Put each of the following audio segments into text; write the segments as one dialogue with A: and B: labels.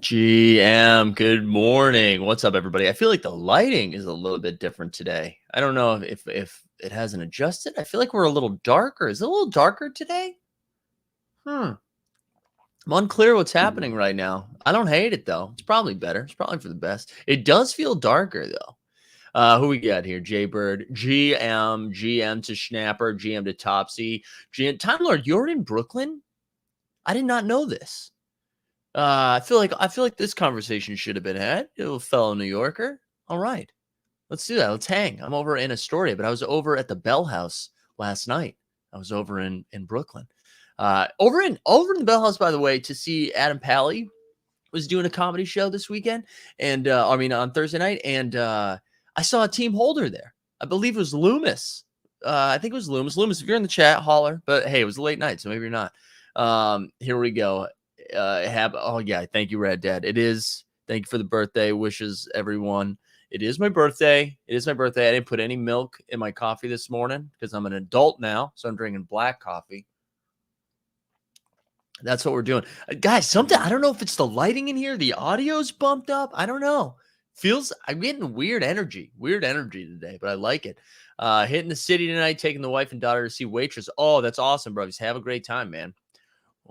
A: GM, good morning. What's up, everybody? I feel like the lighting is a little bit different today. I don't know if it hasn't adjusted. I feel like we're a little darker. Is it a little darker today? I'm unclear what's happening right now. I don't hate it though. It's probably better. It's probably for the best. It does feel darker though. Who we got here? Jaybird, GM to Schnapper, GM to Topsy, GM. Time Lord, you're in Brooklyn? I did not know this. I feel like this conversation should have been had. You little fellow New Yorker. All right, let's do that. Let's hang. I'm over in Astoria, but I was over at the Bell House last night. I was over in Brooklyn. Over in the Bell House, by the way, to see Adam Pally was doing a comedy show this weekend, and on Thursday night, and I saw a team holder there. I believe it was Loomis. I think it was Loomis. Loomis, if you're in the chat, holler. But hey, it was a late night, so maybe you're not. Here we go. Thank you, Red Dad. It is. Thank you for the birthday wishes, everyone. It is my birthday. I didn't put any milk in my coffee this morning because I'm an adult now, so I'm drinking black coffee. That's what we're doing. Guys, I don't know if it's the lighting in here, the audio's bumped up. I don't know. I'm getting weird energy today, but I like it. Hitting the city tonight, taking the wife and daughter to see Waitress. Oh, that's awesome, brothers. Have a great time, man.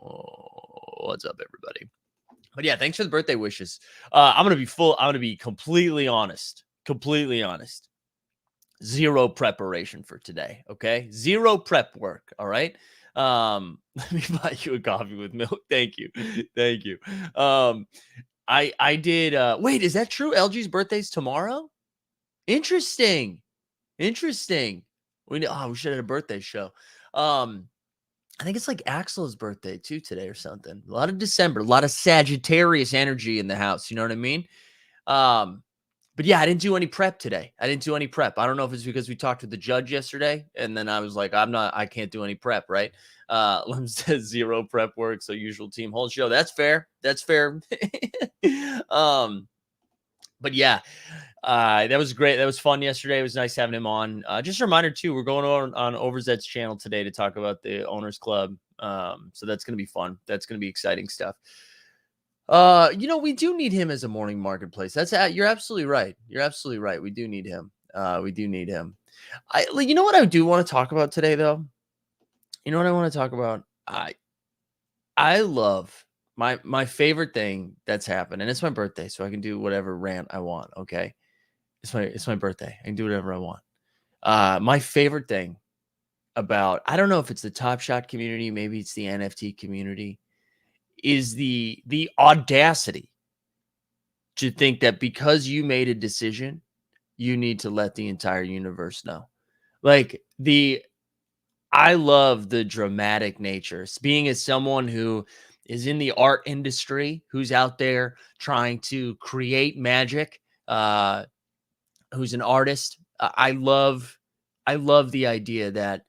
A: Oh, what's up, everybody? But yeah, thanks for the birthday wishes. I'm gonna be completely honest. Zero preparation for today. Okay, zero prep work. All right. Let me buy you a coffee with milk. Thank you. I did. Wait, is that true? LG's birthday's tomorrow. Interesting. We should have a birthday show. I think it's like Axel's birthday too today or something. A lot of December, a lot of Sagittarius energy in the house. You know what I mean? But yeah, I didn't do any prep today. I don't know if it's because we talked to the judge yesterday, and then I was like, I can't do any prep, right? Lem says zero prep work, so usual team whole show. That's fair. But yeah, that was great. That was fun yesterday. It was nice having him on. Just a reminder too, we're going on Overzet's channel today to talk about the Owners Club. So that's going to be fun. That's going to be exciting stuff. We do need him as a morning marketplace. You're absolutely right. We do need him. You know what I do want to talk about today, though? You know what I want to talk about? I love my favorite thing that's happened, and it's my birthday, so I can do whatever rant I want. Okay, it's my birthday. I can do whatever I want. My favorite thing about, I don't know if it's the Top Shot community, maybe it's the NFT community, is the audacity to think that because you made a decision, you need to let the entire universe know. I love the dramatic nature. Being as someone who is in the art industry, who's out there trying to create magic, who's an artist, I love the idea that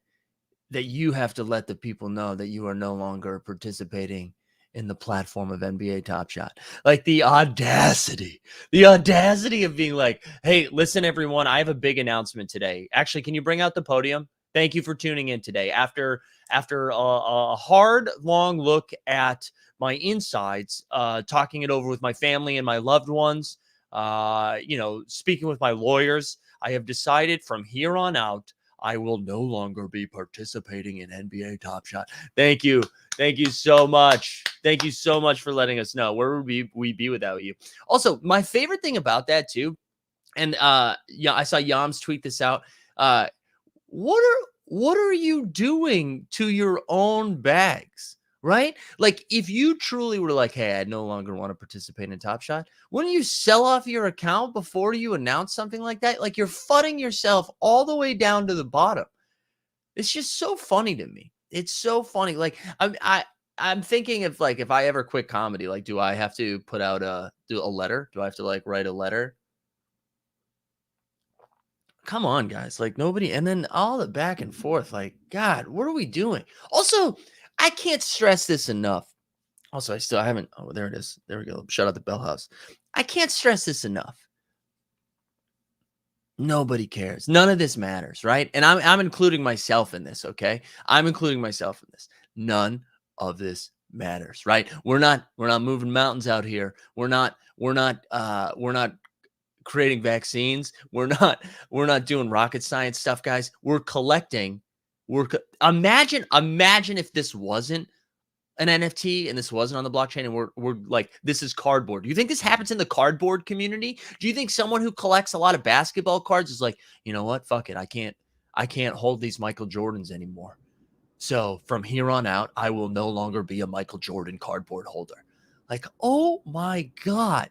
A: you have to let the people know that you are no longer participating in the platform of NBA Top Shot. Like the audacity of being like, hey, listen, everyone, I have a big announcement today. Actually, can you bring out the podium? Thank you for tuning in today. After a hard, long look at my insides, talking it over with my family and my loved ones, speaking with my lawyers, I have decided from here on out, I will no longer be participating in NBA Top Shot. Thank you. Thank you so much. Thank you so much for letting us know. Where would we be without you? Also, my favorite thing about that too, and I saw Yams tweet this out. What are you doing to your own bags? Right? Like, if you truly were like, hey, I no longer want to participate in Top Shot, wouldn't you sell off your account before you announce something like that? Like, you're fudding yourself all the way down to the bottom. It's just so funny to me. It's so funny. Like, I'm thinking of, like, if I ever quit comedy, like, do I have to put out a letter? Do I have to, like, write a letter? Come on, guys. Like, nobody, and then all the back and forth. Like, God, what are we doing? Also, I can't stress this enough. Also, I haven't. Oh, there it is. There we go. Shout out the Bell House. I can't stress this enough. Nobody cares. None of this matters, right? And I'm including myself in this, okay? I'm including myself in this. None of this matters, right? We're not moving mountains out here. We're not creating vaccines. We're not doing rocket science stuff, guys. We're collecting. Imagine if this wasn't an NFT and this wasn't on the blockchain and we're like, this is cardboard. Do you think this happens in the cardboard community? Do you think someone who collects a lot of basketball cards is like, you know what? Fuck it. I can't hold these Michael Jordans anymore. So from here on out, I will no longer be a Michael Jordan cardboard holder. Like, oh my God.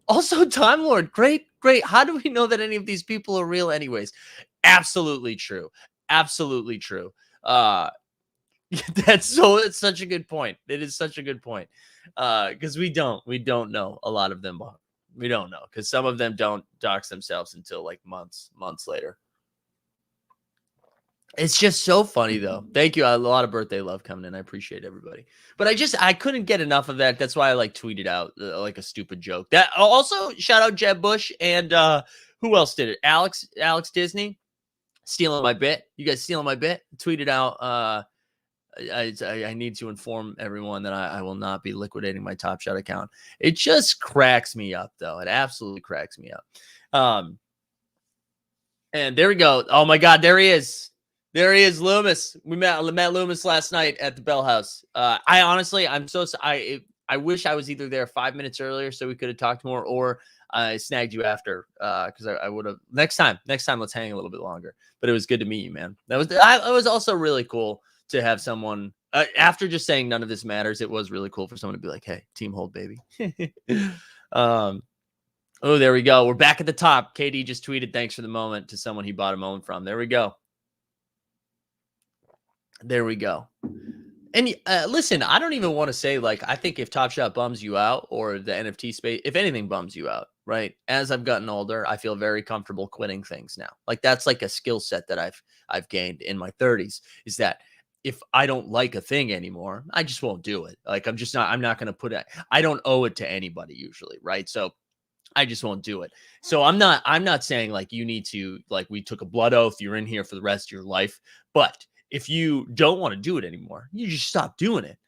A: Also, Time Lord, great, great. How do we know that any of these people are real anyways? Absolutely true. Absolutely true. It's such a good point. It is such a good point. Because we don't know a lot of them. We don't know because some of them don't dox themselves until like months later. It's just so funny though. Thank you. A lot of birthday love coming in. I appreciate everybody. But I couldn't get enough of that. That's why I like tweeted out like a stupid joke. That also shout out Jeb Bush and who else did it? Alex Disney stealing my bit. You guys stealing my bit? Tweeted out I need to inform everyone that I will not be liquidating my Top Shot account. It just cracks me up though. It absolutely cracks me up. And there we go. Oh my God, there he is. There he is, Loomis. We met Loomis last night at the Bell House. I wish I was either there 5 minutes earlier so we could have talked more, or I snagged you after because I would have. Next time, let's hang a little bit longer. But it was good to meet you, man. It was also really cool to have someone after just saying none of this matters. It was really cool for someone to be like, "Hey, team hold, baby." Oh, there we go. We're back at the top. KD just tweeted, "Thanks for the moment" to someone he bought a moment from. There we go. There we go. And listen, I don't even want to say like I think if Top Shot bums you out or the NFT space, if anything bums you out, right? As I've gotten older, I feel very comfortable quitting things now. Like that's like a skill set that I've gained in my 30s. Is that if I don't like a thing anymore, I just won't do it. Like I'm not going to put it. I don't owe it to anybody usually, right? So I just won't do it. So I'm not saying like you need to, like we took a blood oath, you're in here for the rest of your life. But if you don't want to do it anymore, you just stop doing it.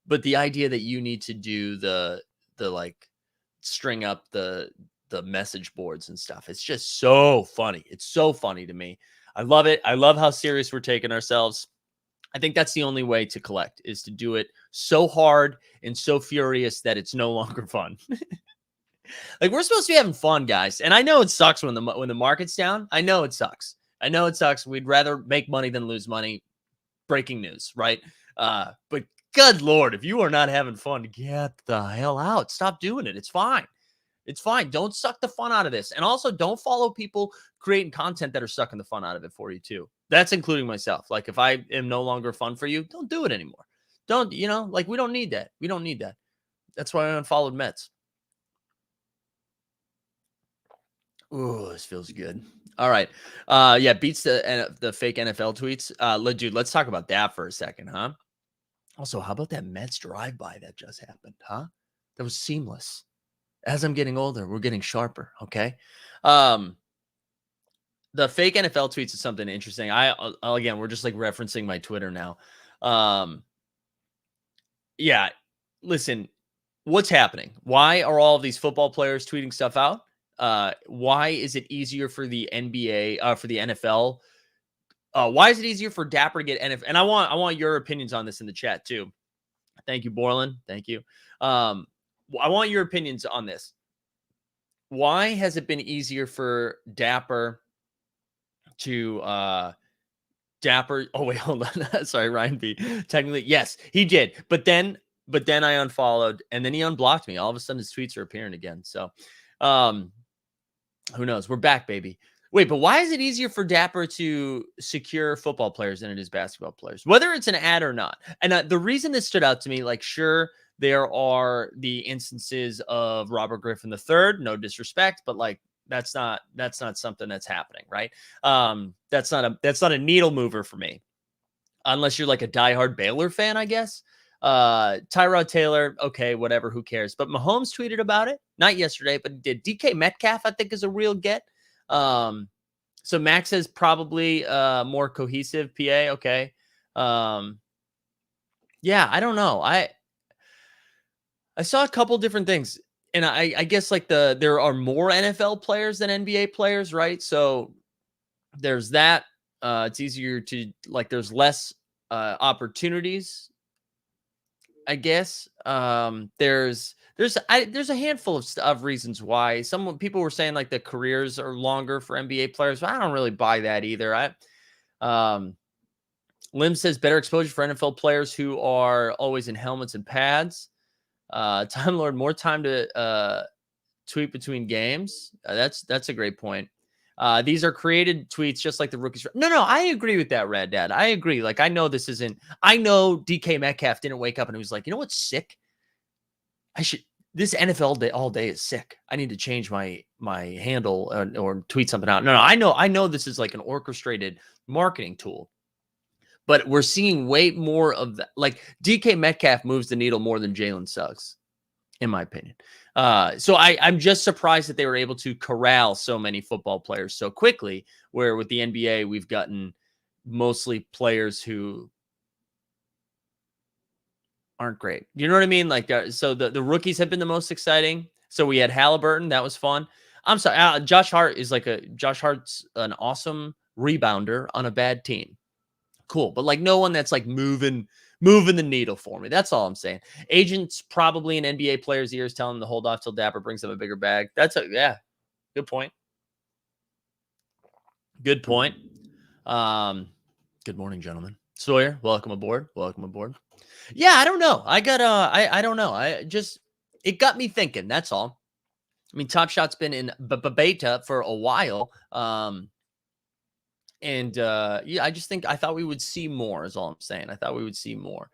A: But the idea that you need to do the like string up the message boards and stuff, it's just so funny. It's so funny to me. I love it. I love how serious we're taking ourselves. I think that's the only way to collect is to do it so hard and so furious that it's no longer fun. Like we're supposed to be having fun, guys. And I know it sucks when the market's down. I know it sucks. We'd rather make money than lose money. Breaking news, right? But good Lord, if you are not having fun, get the hell out. Stop doing it. It's fine. It's fine. Don't suck the fun out of this. And also don't follow people creating content that are sucking the fun out of it for you too. That's including myself. Like if I am no longer fun for you, don't do it anymore. Don't, like we don't need that. We don't need that. That's why I unfollowed Mets. Ooh, this feels good. All right. Yeah, beats the fake NFL tweets. Dude, let's talk about that for a second, huh? Also, how about that Mets drive-by that just happened, huh? That was seamless. As I'm getting older, we're getting sharper, okay? The fake NFL tweets is something interesting. Again, we're just like referencing my Twitter now. Yeah, listen, what's happening? Why are all of these football players tweeting stuff out? Why is it easier for the NBA, for the NFL? Why is it easier for Dapper to get NFL? And I want your opinions on this in the chat too. Thank you, Borland. Thank you. I want your opinions on this. Why has it been easier for Dapper to Dapper? Oh wait, hold on. Sorry, Ryan B. Technically, yes, he did. But then I unfollowed, and then he unblocked me. All of a sudden, his tweets are appearing again. So, who knows? We're back, baby. Wait, but why is it easier for Dapper to secure football players than it is basketball players, whether it's an ad or not? And the reason this stood out to me, like, sure, there are the instances of Robert Griffin III, no disrespect, but like that's not something that's happening, right? That's not a needle mover for me, unless you're like a diehard Baylor fan, I guess. Tyrod Taylor, okay, whatever, who cares? But Mahomes tweeted about it, not yesterday, but did. DK Metcalf, I think, is a real get. So Max says probably more cohesive PA, okay. Yeah, I don't know. I saw a couple different things, and I guess like there are more NFL players than NBA players, right? So there's that. It's easier to like. There's less opportunities, I guess. There's a handful of reasons why. Some people were saying like the careers are longer for NBA players, but I don't really buy that either. Um Lim says better exposure for NFL players who are always in helmets and pads. Time Lord, more time to tweet between games. That's a great point. These are created tweets just like the rookies. No, I agree with that, Rad Dad. I agree. Like, I know this isn't. I know DK Metcalf didn't wake up and he was like, you know what's sick? I should. This NFL day all day is sick. I need to change my handle or tweet something out. No, I know this is like an orchestrated marketing tool, but we're seeing way more of that. Like DK Metcalf moves the needle more than Jalen Suggs, in my opinion. So I'm just surprised that they were able to corral so many football players so quickly, where with the NBA, we've gotten mostly players who aren't great. You know what I mean? Like, so the rookies have been the most exciting. So we had Halliburton. That was fun. I'm sorry. Josh Hart's an awesome rebounder on a bad team. Cool. But like no one that's like moving the needle for me. That's all I'm saying. Agents probably in NBA players' ears telling them to hold off till Dapper brings them a bigger bag. Yeah. Good point. Good point. Good morning, gentlemen. Sawyer, welcome aboard. Welcome aboard. Yeah, I don't know. I don't know. It got me thinking. That's all. I mean, Top Shot's been in beta for a while. And yeah, I thought we would see more, is all I'm saying. I thought we would see more.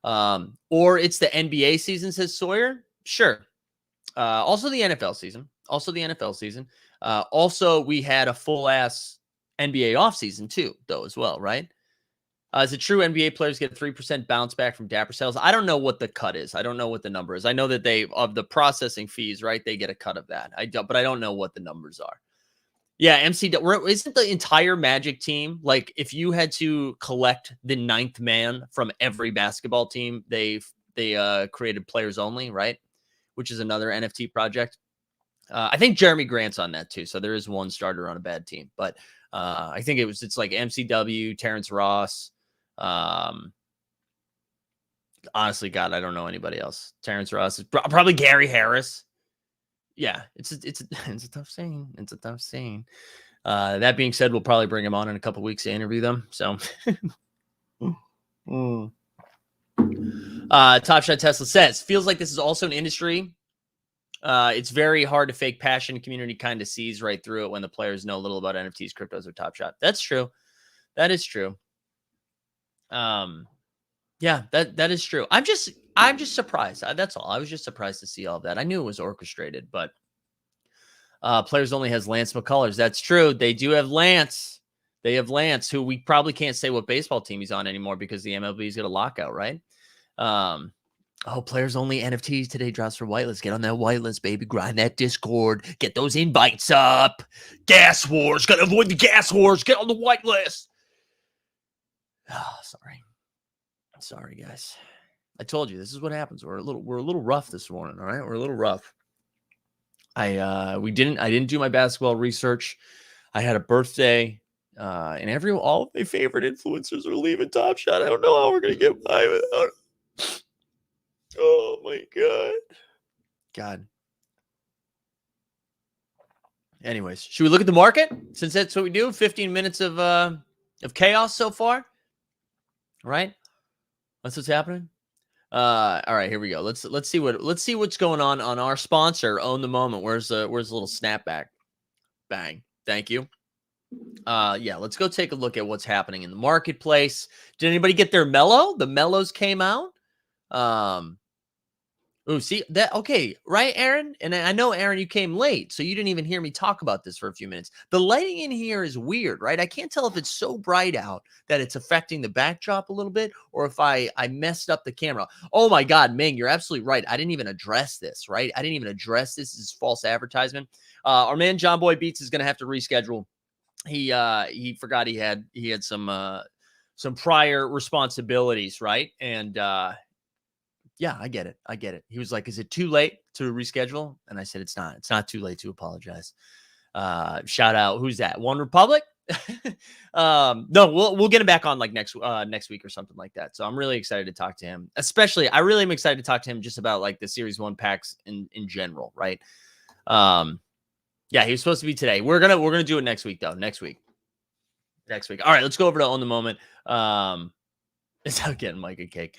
A: Or it's the NBA season, says Sawyer. Sure. Also the NFL season. Also, we had a full ass NBA offseason too, though, as well, right? Is it true NBA players get 3% bounce back from Dapper sales? I don't know what the cut is. I don't know what the number is. I know that of the processing fees, right? They get a cut of that. But I don't know what the numbers are. Yeah, isn't the entire Magic team, like if you had to collect the ninth man from every basketball team, they created players only, right? Which is another NFT project. I think Jeremy Grant's on that too. So there is one starter on a bad team, but I think it's like MCW, Terrence Ross. Honestly, God, I don't know anybody else. Terrence Ross is probably Gary Harris. Yeah, it's a tough scene. It's a tough scene. That being said, we'll probably bring him on in a couple weeks to interview them. So, Top Shot Tesla says, feels like this is also an industry. It's very hard to fake passion. Community kind of sees right through it when the players know little about NFTs, cryptos, or Top Shot. That's true. That is true. Yeah, that is true. I'm just surprised. That's all. I was just surprised to see all of that. I knew it was orchestrated, but players only has Lance McCullers. That's true. They do have Lance. They have Lance, who we probably can't say what baseball team he's on anymore because the MLB's got a lockout, right? Players only NFTs today drops for whitelist. Get on that whitelist, baby. Grind that Discord. Get those invites up. Gas wars. Gotta avoid the gas wars. Get on the whitelist. Oh, sorry, guys. I told you this is what happens. We're a little rough this morning. All right, we're a little rough. I didn't do my basketball research. I had a birthday, and all of my favorite influencers are leaving Top Shot. I don't know how we're gonna get by without. Oh my God. Anyways, should we look at the market since that's what we do? 15 minutes of chaos so far, right? That's what's happening. All right, here we go. Let's see what's going on our sponsor, Own the Moment. Where's the little snapback? Bang. Thank you. Yeah, let's go take a look at what's happening in the marketplace. Did anybody get their mellow? The mellows came out. See that? Okay, right, Aaron? And I know, Aaron, you came late, so you didn't even hear me talk about this for a few minutes. The lighting in here is weird, right? I can't tell if it's so bright out that it's affecting the backdrop a little bit, or if I messed up the camera. Oh my God, Ming, you're absolutely right. I didn't even address this, right? I didn't even address this as false advertisement. Our man John Boy Beats is going to have to reschedule. He forgot he had some prior responsibilities, right? And yeah, I get it. He was like, "Is it too late to reschedule?" And I said, "It's not. It's not too late to apologize." Shout out, who's that? One Republic. No, we'll get him back on like next week or something like that. So I'm really excited to talk to him. Especially, I really am excited to talk to him just about like the Series 1 packs in general, right? Yeah, he was supposed to be today. We're gonna do it next week though. Next week. All right, let's go over to Own the Moment. It's out getting Mike a cake.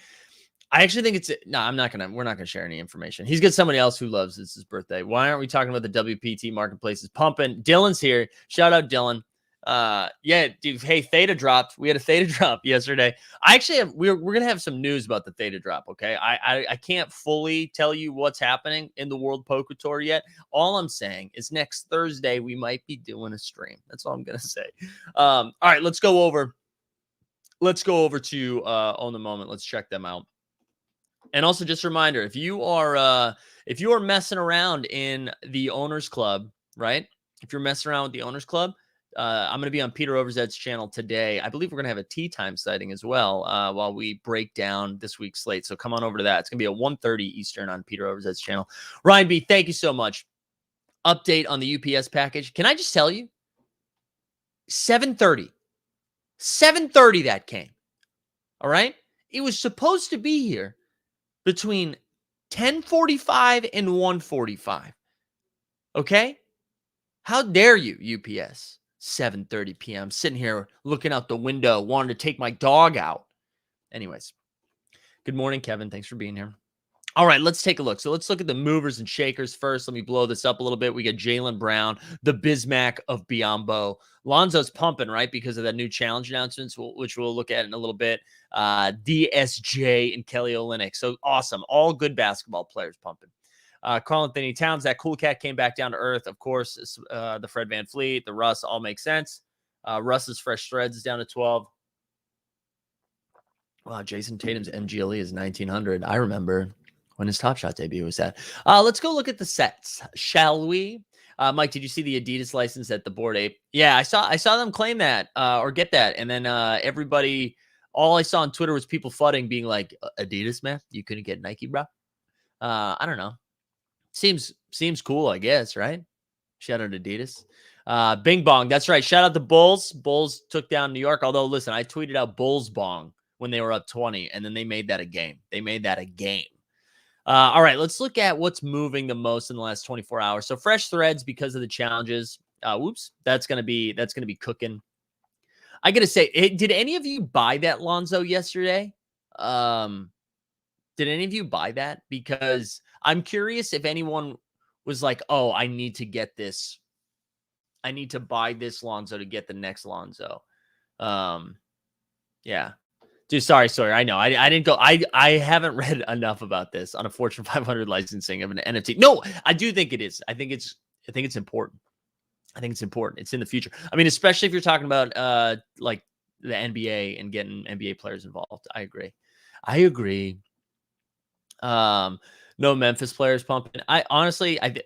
A: I actually think it's no. We're not gonna share any information. He's got somebody else who loves it's his birthday. Why aren't we talking about the WPT marketplace is pumping? Dylan's here. Shout out Dylan. Yeah, dude. Hey, Theta dropped. We had a Theta drop yesterday. I actually have. We're gonna have some news about the Theta drop. Okay, I can't fully tell you what's happening in the World Poker Tour yet. All I'm saying is next Thursday we might be doing a stream. That's all I'm gonna say. All right, let's go over to Own the Moment. Let's check them out. And also just a reminder, if you are messing around in the Owners Club, right? If you're messing around with the Owners Club, I'm going to be on Peter Overzed's channel today. I believe we're going to have a tea time sighting as well while we break down this week's slate. So come on over to that. It's going to be at 1:30 Eastern on Peter Overzed's channel. Ryan B., thank you so much. Update on the UPS package. Can I just tell you? 7:30 that came. All right? It was supposed to be here between 10:45 and 1:45. Okay? How dare you, UPS? 7:30 p.m. Sitting here looking out the window, wanting to take my dog out. Anyways, good morning, Kevin. Thanks for being here. All right, let's take a look. So let's look at the movers and shakers first. Let me blow this up a little bit. We got Jaylen Brown, the Bismack of Biombo. Lonzo's pumping, right, because of that new challenge announcements, which we'll look at in a little bit. DSJ and Kelly Olynyk. So awesome. All good basketball players pumping. Karl Anthony Towns, that cool cat came back down to earth. Of course, the Fred VanVleet, the Russ, all make sense. Russ's Fresh Threads is down to 12. Wow, Jason Tatum's MGLE is 1900. I remember when his Top Shot debut was at. Let's go look at the sets, shall we? Mike, did you see the Adidas license at the Bored Ape? Yeah, I saw them claim that or get that, and then everybody, all I saw on Twitter was people flooding, being like, "Adidas, man, you couldn't get Nike, bro." I don't know. Seems cool, I guess, right? Shout out Adidas. Bing Bong, that's right. Shout out the Bulls. Bulls took down New York. Although, listen, I tweeted out Bulls Bong when they were up 20, and then they made that a game. All right, let's look at what's moving the most in the last 24 hours. So Fresh Threads, because of the challenges. That's gonna be cooking. I gotta say, did any of you buy that Lonzo yesterday? Did any of you buy that? Because I'm curious if anyone was like, "Oh, I need to get this. I need to buy this Lonzo to get the next Lonzo." Yeah. Dude, sorry. I know. I didn't go. I haven't read enough about this on a Fortune 500 licensing of an NFT. No, I do think it is. I think it's important. It's in the future. I mean, especially if you're talking about like the NBA and getting NBA players involved. I agree. No Memphis players pumping.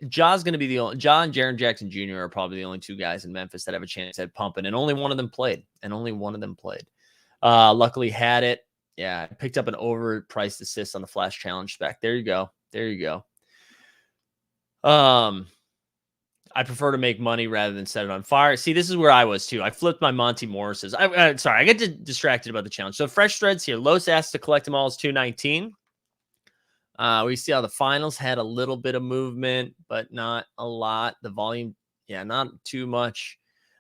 A: Ja's going to be the only. Ja and Jaren Jackson Jr. are probably the only two guys in Memphis that have a chance at pumping, and only one of them played. Luckily had it. Yeah, I picked up an overpriced assist on the Flash Challenge spec. There you go. I prefer to make money rather than set it on fire. See, this is where I was too. I flipped my Monty Morris's. Sorry, I get distracted about the challenge. So Fresh Threads here. Los asked to collect them all is 219. We see how the finals had a little bit of movement, but not a lot. The volume, not too much.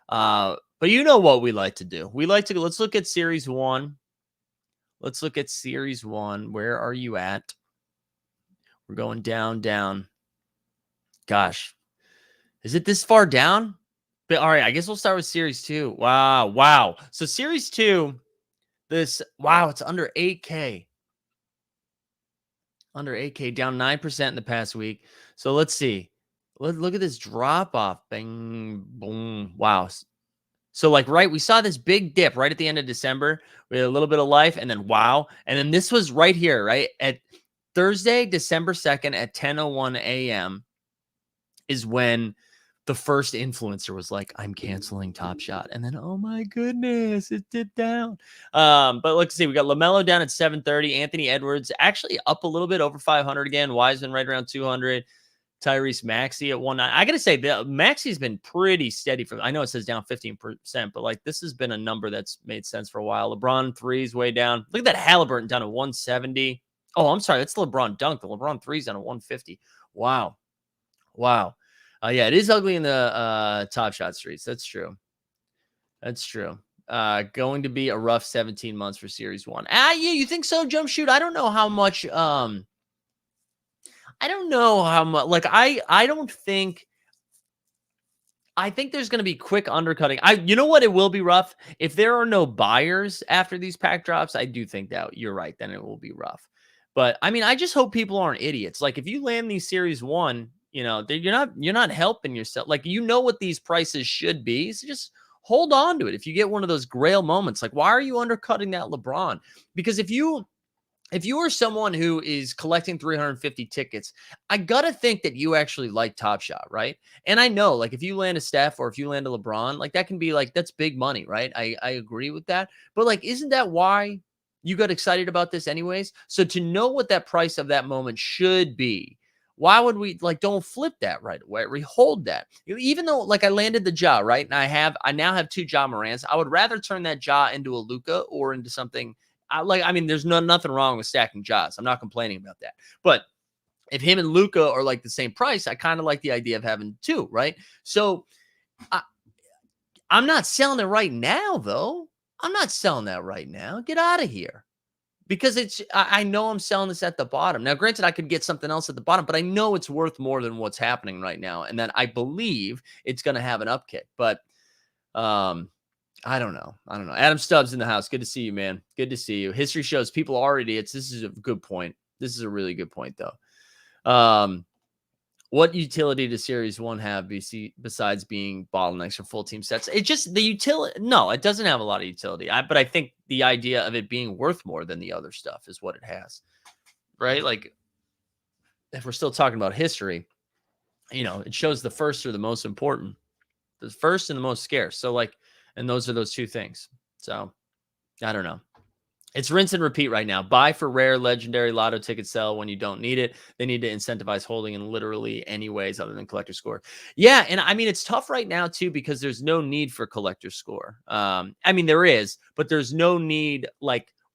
A: But you know what we like to do. Let's look at Series 1. Where are you at? We're going down. Gosh, is it this far down? But all right, I guess we'll start with Series 2. Wow. So Series 2, it's under 8K. Down 9% in the past week. So let's see. Look at this drop off. Bang, boom. Wow. So we saw this big dip right at the end of December with a little bit of life, and then wow. And then this was right here, right? At Thursday, December 2nd at 10:01 a.m. is when the first influencer was like, I'm canceling Top Shot. And then, oh my goodness, it did down. But let's see. We got LaMelo down at 730. Anthony Edwards actually up a little bit over 500 again. Wiseman right around 200. Tyrese Maxey at 1.9. I got to say, Maxey's been pretty steady. I know it says down 15%, but like this has been a number that's made sense for a while. LeBron 3's way down. Look at that Halliburton down to 170. Oh, I'm sorry. That's the LeBron dunk. The LeBron 3's down to 150. Wow. Wow. Yeah, it is ugly in the Top Shot streets. That's true. That's true. Going to be a rough 17 months for Series 1. Yeah, you think so, Jump Shoot? I don't know how much. I don't know how much. Like, I don't think. I think there's going to be quick undercutting. You know what? It will be rough if there are no buyers after these pack drops. I do think that you're right. Then it will be rough. But I mean, I just hope people aren't idiots. Like, if you land these Series 1. You're not helping yourself. Like, you know what these prices should be. So just hold on to it. If you get one of those grail moments, like, why are you undercutting that LeBron? Because if you are someone who is collecting 350 tickets, I gotta think that you actually like Top Shot, right? And I know, like, if you land a Steph or if you land a LeBron, like, that can be like, that's big money, right? I agree with that. But like, isn't that why you got excited about this anyways? So to know what that price of that moment should be, why would we don't flip that right away? We hold that. Even though like I landed the Ja, right? And I now have 2 Ja Morants. I would rather turn that Ja into a Luka or into something. I mean, there's nothing wrong with stacking Ja's. I'm not complaining about that. But if him and Luka are like the same price, I kind of like the idea of having 2, right? So I'm not selling it right now, though. I'm not selling that right now. Get out of here. Because I know I'm selling this at the bottom. Now, granted, I could get something else at the bottom, but I know it's worth more than what's happening right now. And then I believe it's going to have an upkick. But I don't know. Adam Stubbs in the house. Good to see you, man. Good to see you. History shows people are idiots. This is a good point. This is a really good point, though. What utility does Series 1 have besides being bottlenecks for full team sets? It just the utility. No, it doesn't have a lot of utility. But I think the idea of it being worth more than the other stuff is what it has, right? Like, if we're still talking about history, it shows the first are the most important, the first and the most scarce. So and those are those 2 things. So I don't know. It's rinse and repeat right now. Buy for rare, legendary, lotto ticket, sell when you don't need it. They need to incentivize holding in literally any ways other than collector score. Yeah, and I mean, it's tough right now, too, because there's no need for collector score. I mean, there is, but there's no need,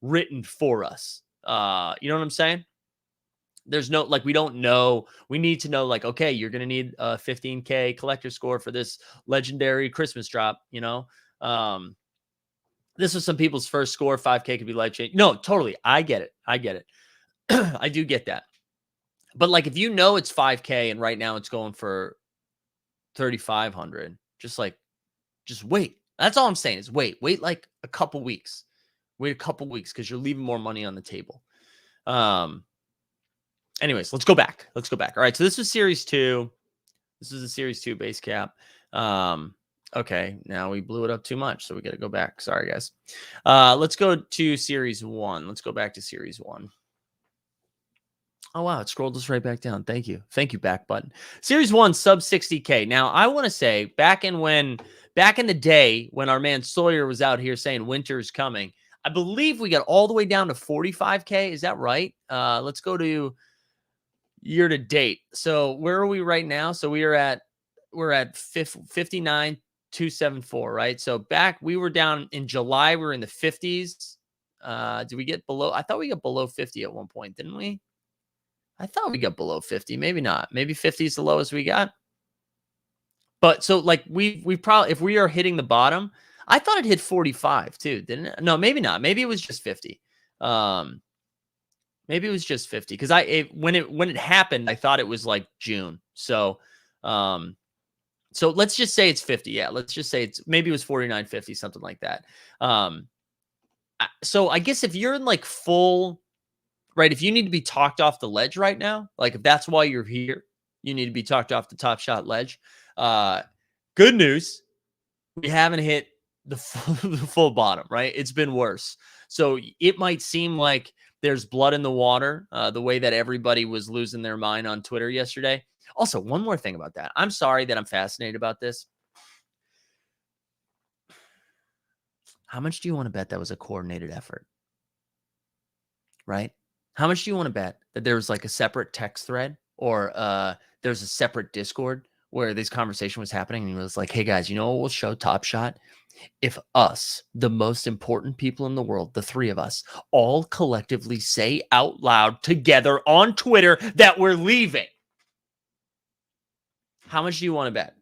A: written for us. You know what I'm saying? There's no, we don't know. We need to know, okay, you're going to need a 15K collector score for this legendary Christmas drop, this was some people's first score. 5K could be life changing. No, totally. I get it. I do get that. But if you know it's 5K and right now it's going for 3,500, just wait. That's all I'm saying is wait a couple weeks. Wait a couple weeks because you're leaving more money on the table. Anyways, let's go back. All right. So this was Series 2. This is a Series 2 base cap. Okay, now we blew it up too much, so we got to go back. Sorry, guys. Let's go to Series 1. Let's go back to Series 1. Oh, wow, it scrolled us right back down. Thank you. Thank you, back button. Series 1, sub 60K. Now, I want to say, back in the day when our man Sawyer was out here saying winter's coming, I believe we got all the way down to 45K. Is that right? Let's go to year to date. So where are we right now? So we're at 59,274, right? So we were down in July, we were in the 50s. Did we get below? I thought we got below 50 at one point, didn't we? I thought we got below 50. Maybe not. Maybe 50 is the lowest we got. But so we probably, if we are hitting the bottom, I thought it hit 45 too, didn't it? No, maybe not. Maybe it was just 50. Maybe it was just 50 because when it happened, I thought it was June. So let's just say it's 50. Yeah, let's just say maybe it was 49.50, something like that. So I guess if you're in full, right, if you need to be talked off the ledge right now, if that's why you're here, you need to be talked off the Top Shot ledge. Good news, we haven't hit the full bottom, right? It's been worse. So it might seem like there's blood in the water, the way that everybody was losing their mind on Twitter yesterday. Also, one more thing about that. I'm sorry that I'm fascinated about this. How much do you want to bet that was a coordinated effort? Right? How much do you want to bet that there was like a separate text thread or there's a separate Discord where this conversation was happening and he was like, hey guys, you know what will show Top Shot? If us, the most important people in the world, the three of us, all collectively say out loud together on Twitter that we're leaving. How much do you want to bet?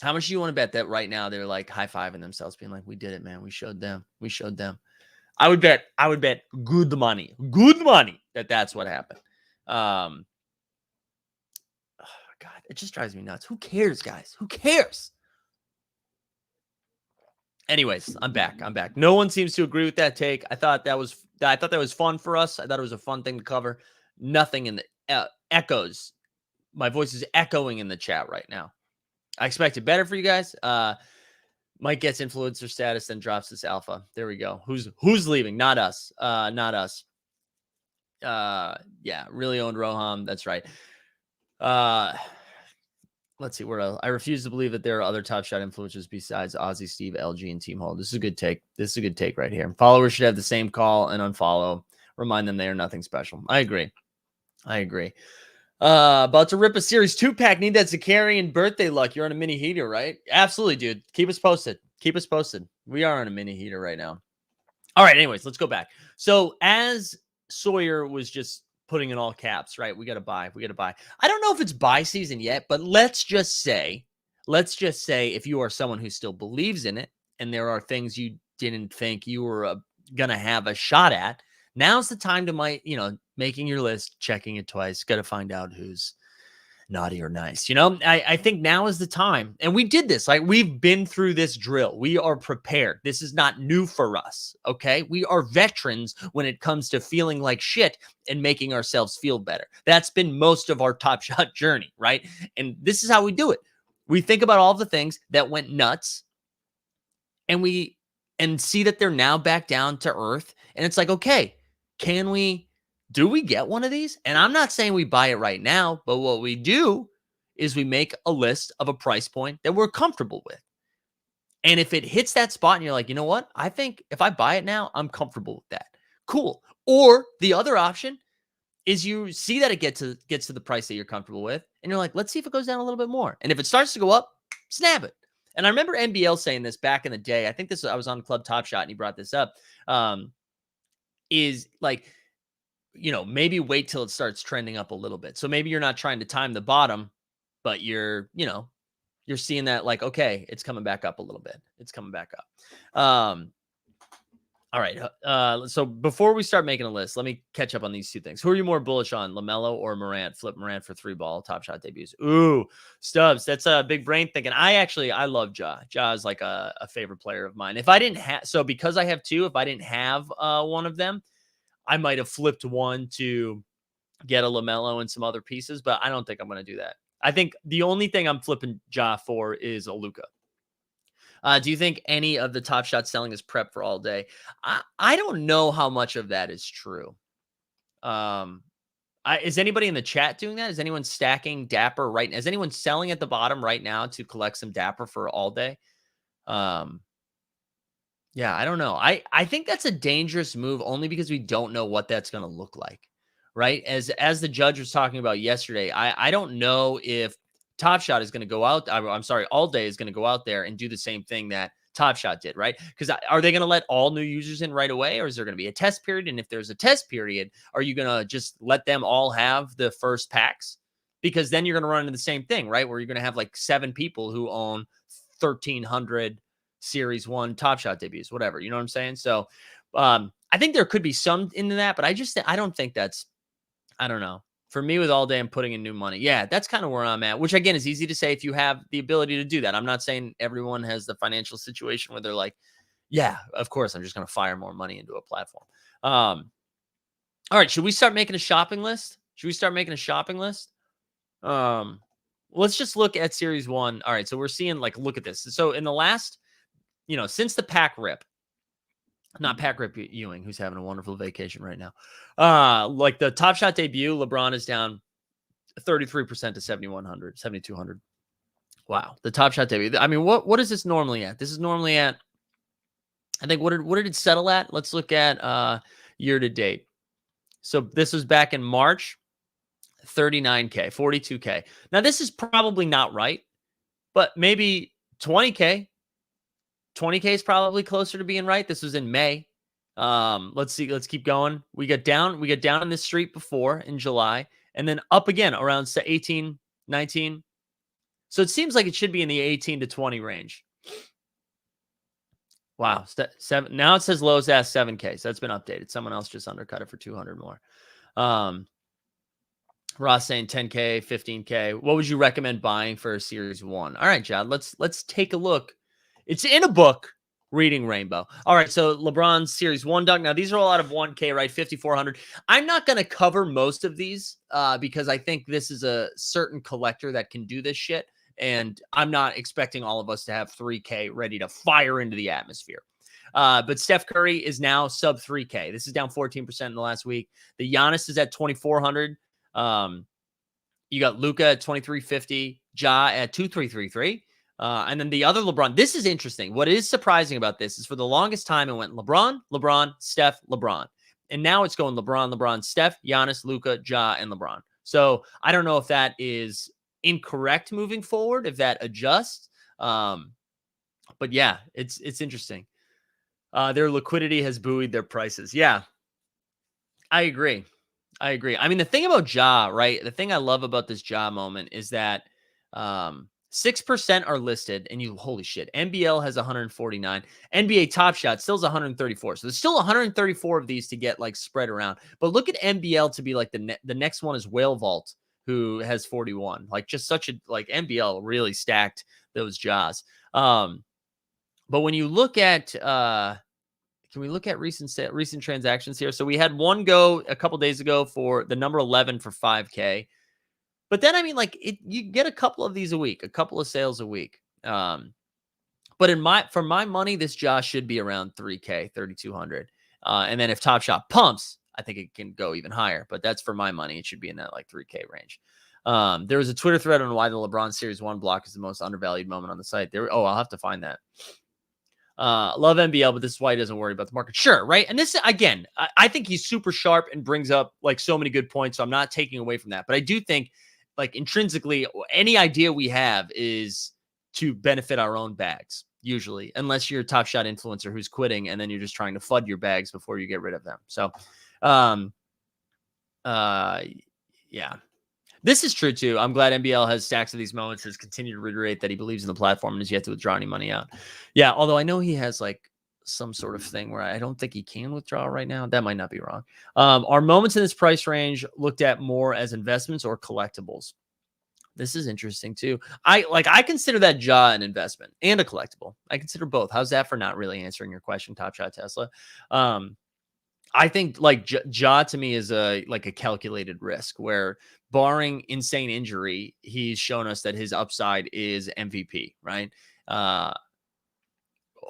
A: How much do you want to bet that right now they're like high-fiving themselves, being like, we did it, man. We showed them. We showed them. I would bet good money that that's what happened. Oh God, it just drives me nuts. Who cares, guys? Who cares? Anyways, I'm back. No one seems to agree with that take. I thought that was fun for us. I thought it was a fun thing to cover. Nothing in the echoes. My voice is echoing in the chat right now. I expected better for you guys. Mike gets influencer status, then drops this alpha. There we go. Who's leaving? Not us. Not us. Yeah, really owned Roham. That's right. Let's see where else. I refuse to believe that there are other Top Shot influencers besides Ozzy, Steve, LG, and Team Hall. This is a good take. Right here. Followers should have the same call and unfollow. Remind them they are nothing special. I agree. About to rip a Series 2-pack. Need that Zakarian birthday luck. You're on a mini heater, right? Absolutely, dude. Keep us posted. We are on a mini heater right now. All right, anyways, let's go back. So as Sawyer was just putting in all caps, right? We got to buy. I don't know if it's buy season yet, but let's just say if you are someone who still believes in it and there are things you didn't think you were going to have a shot at, now's the time to making your list, checking it twice, got to find out who's naughty or nice. I think now is the time. And we did this. Like, we've been through this drill. We are prepared. This is not new for us. Okay. We are veterans when it comes to feeling like shit and making ourselves feel better. That's been most of our Top Shot journey, right? And this is how we do it. We think about all the things that went nuts and see that they're now back down to earth. And it's like, okay, do we get one of these? And I'm not saying we buy it right now, but what we do is we make a list of a price point that we're comfortable with. And if it hits that spot and you're like, you know what? I think if I buy it now, I'm comfortable with that. Cool. Or the other option is you see that it gets to the price that you're comfortable with. And you're like, let's see if it goes down a little bit more. And if it starts to go up, snap it. And I remember NBL saying this back in the day. I think I was on Club Top Shot and he brought this up. Is like, maybe wait till it starts trending up a little bit. So maybe you're not trying to time the bottom, but you're seeing that like, okay, it's coming back up a little bit. All right. So before we start making a list, let me catch up on these two things. Who are you more bullish on, LaMelo or Morant? Flip Morant for 3-ball Top Shot debuts. Ooh, Stubbs. That's a big brain thinking. I love Ja. Ja is like a favorite player of mine. If I didn't have, so because I have two, if I didn't have one of them, I might have flipped one to get a LaMelo and some other pieces, but I don't think I'm going to do that. I think the only thing I'm flipping Ja for is a Luka. Do you think any of the Top Shot selling is prep for all day? I don't know how much of that is true. Is anybody in the chat doing that? Is anyone stacking Dapper right now? Is anyone selling at the bottom right now to collect some Dapper for all day? Yeah, I don't know. I think that's a dangerous move only because we don't know what that's going to look like, right? As the judge was talking about yesterday, I don't know if Top Shot is going to go out. I'm sorry, All Day is going to go out there and do the same thing that Top Shot did, right? Because are they going to let all new users in right away, or is there going to be a test period? And if there's a test period, are you going to just let them all have the first packs? Because then you're going to run into the same thing, right? Where you're going to have like 7 people who own 1,300 Series 1 Top Shot debuts, whatever. You know what I'm saying? So I think there could be some into that, but I don't think that's, I don't know. For me with All Day, I'm putting in new money. Yeah, that's kind of where I'm at, which again is easy to say if you have the ability to do that. I'm not saying everyone has the financial situation where they're like, yeah, of course, I'm just going to fire more money into a platform. All right, should we start making a shopping list? Let's just look at Series 1. All right, so we're seeing like, look at this. So in the last, since the pack rip, not Pack Rip Ewing, who's having a wonderful vacation right now. Like the Top Shot debut, LeBron is down 33% to 7,100, 7,200. Wow. The Top Shot debut. I mean, what is this normally at? This is normally at, I think, what did it settle at? Let's look at year to date. So this was back in March, 39K, 42K. Now this is probably not right, but maybe 20K. 20K is probably closer to being right. This was in May. Let's see. Let's keep going. We got down in this street before in July, and then up again around 18, 19. So it seems like it should be in the 18 to 20 range. Wow. Now it says lowest as 7K. So that's been updated. Someone else just undercut it for 200 more. Ross saying 10K, 15K. What would you recommend buying for a series one? All right, John, let's take a look. It's in a book, Reading Rainbow. All right, so LeBron's series one dunk. Now, these are all out of 1K, right? 5,400. I'm not going to cover most of these because I think this is a certain collector that can do this shit. And I'm not expecting all of us to have 3K ready to fire into the atmosphere. But Steph Curry is now sub 3K. This is down 14% in the last week. The Giannis is at 2,400. You got Luka at 2,350, Ja at 2,333. And then the other LeBron. This is interesting. What is surprising about this is for the longest time it went LeBron, LeBron, Steph, LeBron. And now it's going LeBron, LeBron, Steph, Giannis, Luka, Ja, and LeBron. So I don't know if that is incorrect moving forward, if that adjusts. But yeah, it's interesting. Their liquidity has buoyed their prices. Yeah, I agree. I mean, the thing about Ja, right? The thing I love about this Ja moment is that 6% are listed, and holy shit, NBL has 149. NBA Top Shot still has 134. So there's still 134 of these to get like spread around. But look at NBL to be like the next one is Whale Vault, who has 41. Like just such a like NBL really stacked those Jaws. But when you look at can we look at recent transactions here? So we had one go a couple days ago for the number 11 for 5K. But then, I mean, like you get a couple of these a week, a couple of sales a week. But for my money, this Josh should be around 3K, 3,200. And then if Top Shot pumps, I think it can go even higher. But that's for my money. It should be in that like 3K range. There was a Twitter thread on why the LeBron Series 1 block is the most undervalued moment on the site. I'll have to find that. Love NBL, but this is why he doesn't worry about the market. Sure, right? And this, again, I think he's super sharp and brings up like so many good points, so I'm not taking away from that. But I do think like intrinsically, any idea we have is to benefit our own bags, usually, unless you're a Top Shot influencer who's quitting and then you're just trying to FUD your bags before you get rid of them. So, yeah. This is true, too. I'm glad NBL has stacks of these moments, has continued to reiterate that he believes in the platform and is yet to withdraw any money out. Yeah, although I know he has like some sort of thing where I don't think he can withdraw right now. That might not be wrong. Are moments in this price range looked at more as investments or collectibles? This is interesting, too. I consider that Ja an investment and a collectible. I consider both. How's that for not really answering your question, Top Shot Tesla? I think like Ja to me is a calculated risk where barring insane injury, he's shown us that his upside is MVP, right?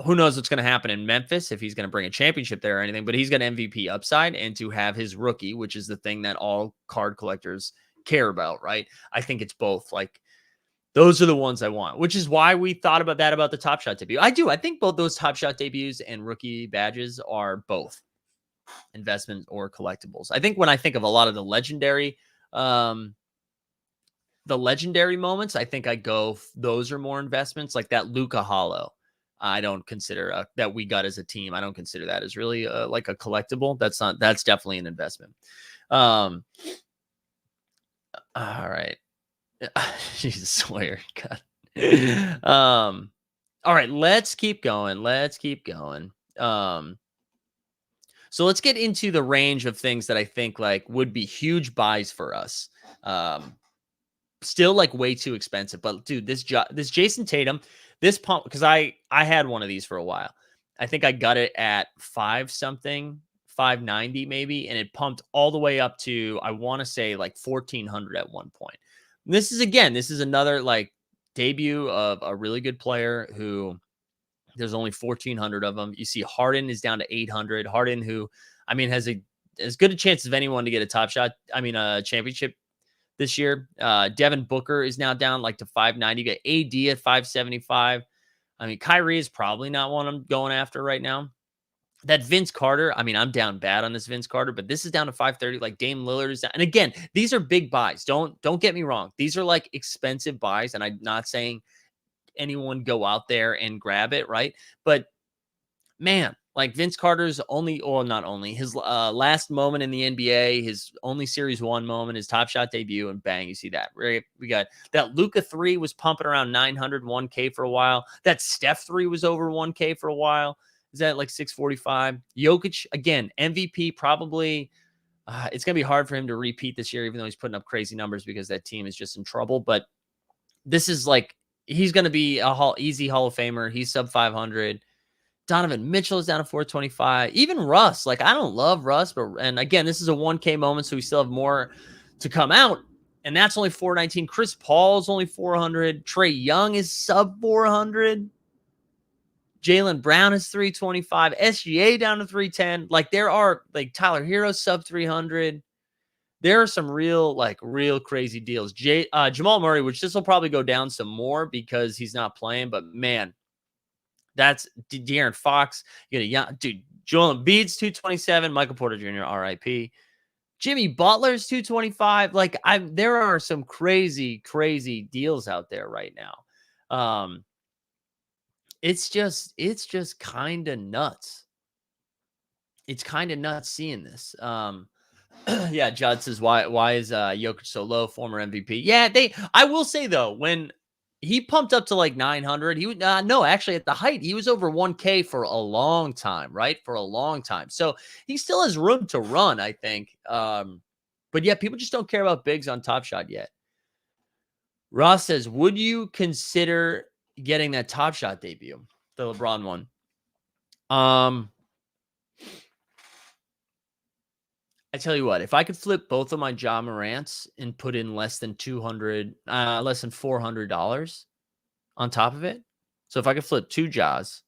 A: Who knows what's going to happen in Memphis if he's going to bring a championship there or anything, but he's got MVP upside, and to have his rookie, which is the thing that all card collectors care about, right? I think it's both. Like those are the ones I want, which is why we thought about that about the Top Shot debut. I think both those Top Shot debuts and rookie badges are both investment or collectibles. I think when I think of a lot of the legendary moments, I think those are more investments, like that Luka Hollow. I don't consider that we got as a team. I don't consider that as really like a collectible. That's definitely an investment. All right. Jesus, Sawyer. God. All right, let's keep going. So let's get into the range of things that I think like would be huge buys for us. Still like way too expensive, but dude, this Jason Tatum, this pump, because I had one of these for a while. I think I got it at 590 maybe, and it pumped all the way up to, I want to say like 1,400 at one point. And this is another like debut of a really good player who there's only 1,400 of them. You see Harden is down to 800. Harden, who, I mean, has as good a chance as anyone to get a Top Shot. I mean, a championship this year. Devin Booker is now down like to 590. You got AD at 575. I mean, Kyrie is probably not one I'm going after right now. That Vince Carter, I mean, I'm down bad on this Vince Carter, but this is down to 530. Like Dame Lillard is down. And again, these are big buys. Don't get me wrong. These are like expensive buys, and I'm not saying anyone go out there and grab it, right? But man, like Vince Carter's only, or not only, his last moment in the NBA, his only Series 1 moment, his Top Shot debut, and bang, you see that. Right? We got that Luka 3 was pumping around 900, 1K for a while. That Steph 3 was over 1K for a while. Is that like 645? Jokic, again, MVP probably. It's going to be hard for him to repeat this year, even though he's putting up crazy numbers because that team is just in trouble. But this is like, he's going to be a easy Hall of Famer. He's sub 500. Donovan Mitchell is down to 425. Even Russ, like I don't love Russ, and again, this is a 1K moment, so we still have more to come out. And that's only 419. Chris Paul is only 400. Trae Young is sub 400. Jaylen Brown is 325. SGA down to 310. Like there are like Tyler Hero sub 300. There are some real crazy deals. Jamal Murray, which this will probably go down some more because he's not playing, but man, that's De'Aaron Fox. You got a young dude. Joel Embiid's 227. Michael Porter Jr. RIP. Jimmy Butler's 225. Like there are some crazy deals out there right now. It's just kind of nuts. It's kind of nuts seeing this. Yeah, Judd says why is Jokic so low? Former MVP. Yeah, I will say though, when he pumped up to like 900. He would no, actually at the height, he was over 1K for a long time, right? For a long time. So he still has room to run, I think. But yeah, people just don't care about bigs on Top Shot yet. Ross says, would you consider getting that Top Shot debut, the LeBron one? I tell you what, if I could flip both of my Ja Morants and put in less than $400 on top of it. So if I could flip two Jaws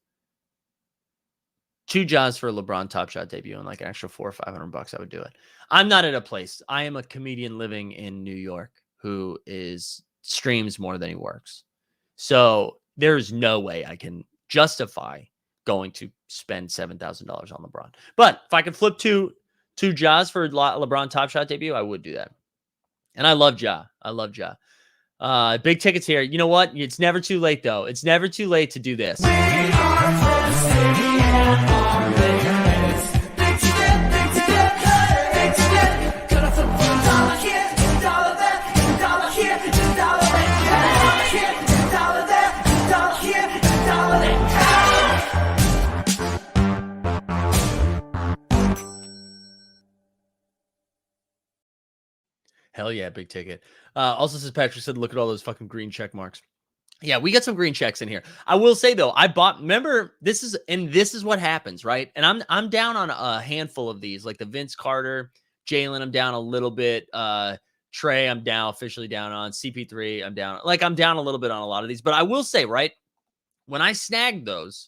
A: for a LeBron Top Shot debut and like an extra $400 or $500, I would do it. I'm not at a place. I am a comedian living in New York who streams more than he works. So there's no way I can justify going to spend $7,000 on LeBron. But if I could flip two Jaws for LeBron Top Shot debut, I would do that. And I love Ja. Big tickets here. You know what? It's never too late, though. It's never too late to do this. We are from the city and all Vegas. Big ticket, gonna flip $1 here, $1 there, $1 here, $1 there, $1 there, $1 here, $1 there. Hell yeah, big ticket. Also says Patrick said, look at all those fucking green check marks. Yeah, we got some green checks in here. I will say though, remember this is what happens, right? And I'm down on a handful of these, like the Vince Carter, Jalen, I'm down a little bit. Trey, I'm officially down on. CP3, I'm down. Like I'm down a little bit on a lot of these. But I will say, right, when I snagged those,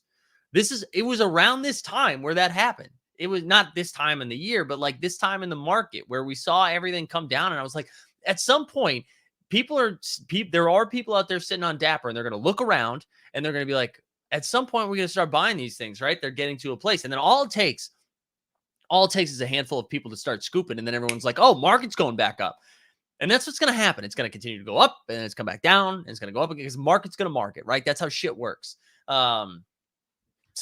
A: it was around this time where that happened. It was not this time in the year, but like this time in the market where we saw everything come down. And I was like, at some point, there are people out there sitting on Dapper and they're going to look around and they're going to be like, at some point, we're going to start buying these things, right? They're getting to a place. And then all it takes is a handful of people to start scooping. And then everyone's like, oh, market's going back up. And that's what's going to happen. It's going to continue to go up and it's come back down and it's going to go up again because market's going to market, right? That's how shit works. So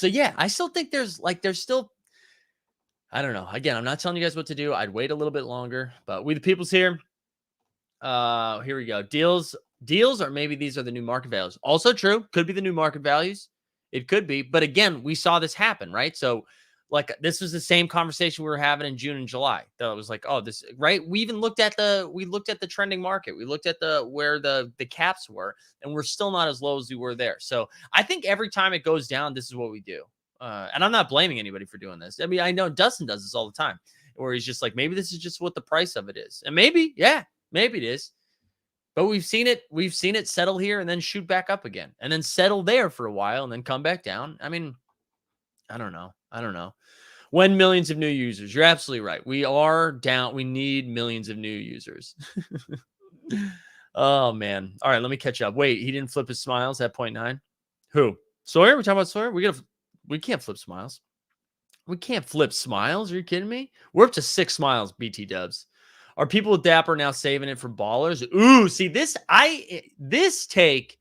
A: yeah, I still think there's still, I don't know. Again, I'm not telling you guys what to do. I'd wait a little bit longer, but we the people's here. Here we go. Deals, or maybe these are the new market values. Also true. Could be the new market values. It could be. But again, we saw this happen, right? So like this was the same conversation we were having in June and July. That was like, oh, this, right? We even looked at the trending market. We looked at where the caps were, and we're still not as low as we were there. So I think every time it goes down, this is what we do. And I'm not blaming anybody for doing this. I mean, I know Dustin does this all the time, where he's just like, maybe this is just what the price of it is. And maybe it is. But we've seen it settle here and then shoot back up again and then settle there for a while and then come back down. I mean, I don't know. When millions of new users, you're absolutely right. We are down. We need millions of new users. Oh man. All right, let me catch up. Wait, he didn't flip his smiles at 0.9. Who? Sawyer? We talking about Sawyer? We can't flip smiles. We can't flip smiles. Are you kidding me? We're up to 6 smiles, BT dubs. Are people with Dapper now saving it for ballers? Ooh, see this take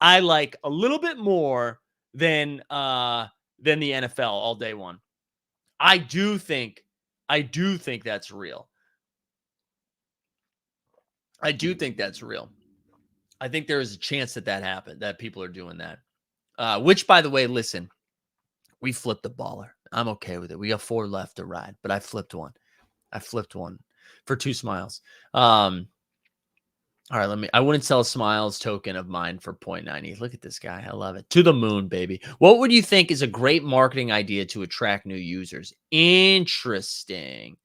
A: I like a little bit more than the NFL all day one. I do think that's real. I do think that's real. I think there is a chance that happened, that people are doing that. Which, by the way, listen, we flipped the baller. I'm okay with it. We got 4 left to ride, but I flipped one. For 2 smiles. All right, I wouldn't sell a smiles token of mine for 0.90. Look at this guy. I love it. To the moon, baby. What would you think is a great marketing idea to attract new users? Interesting.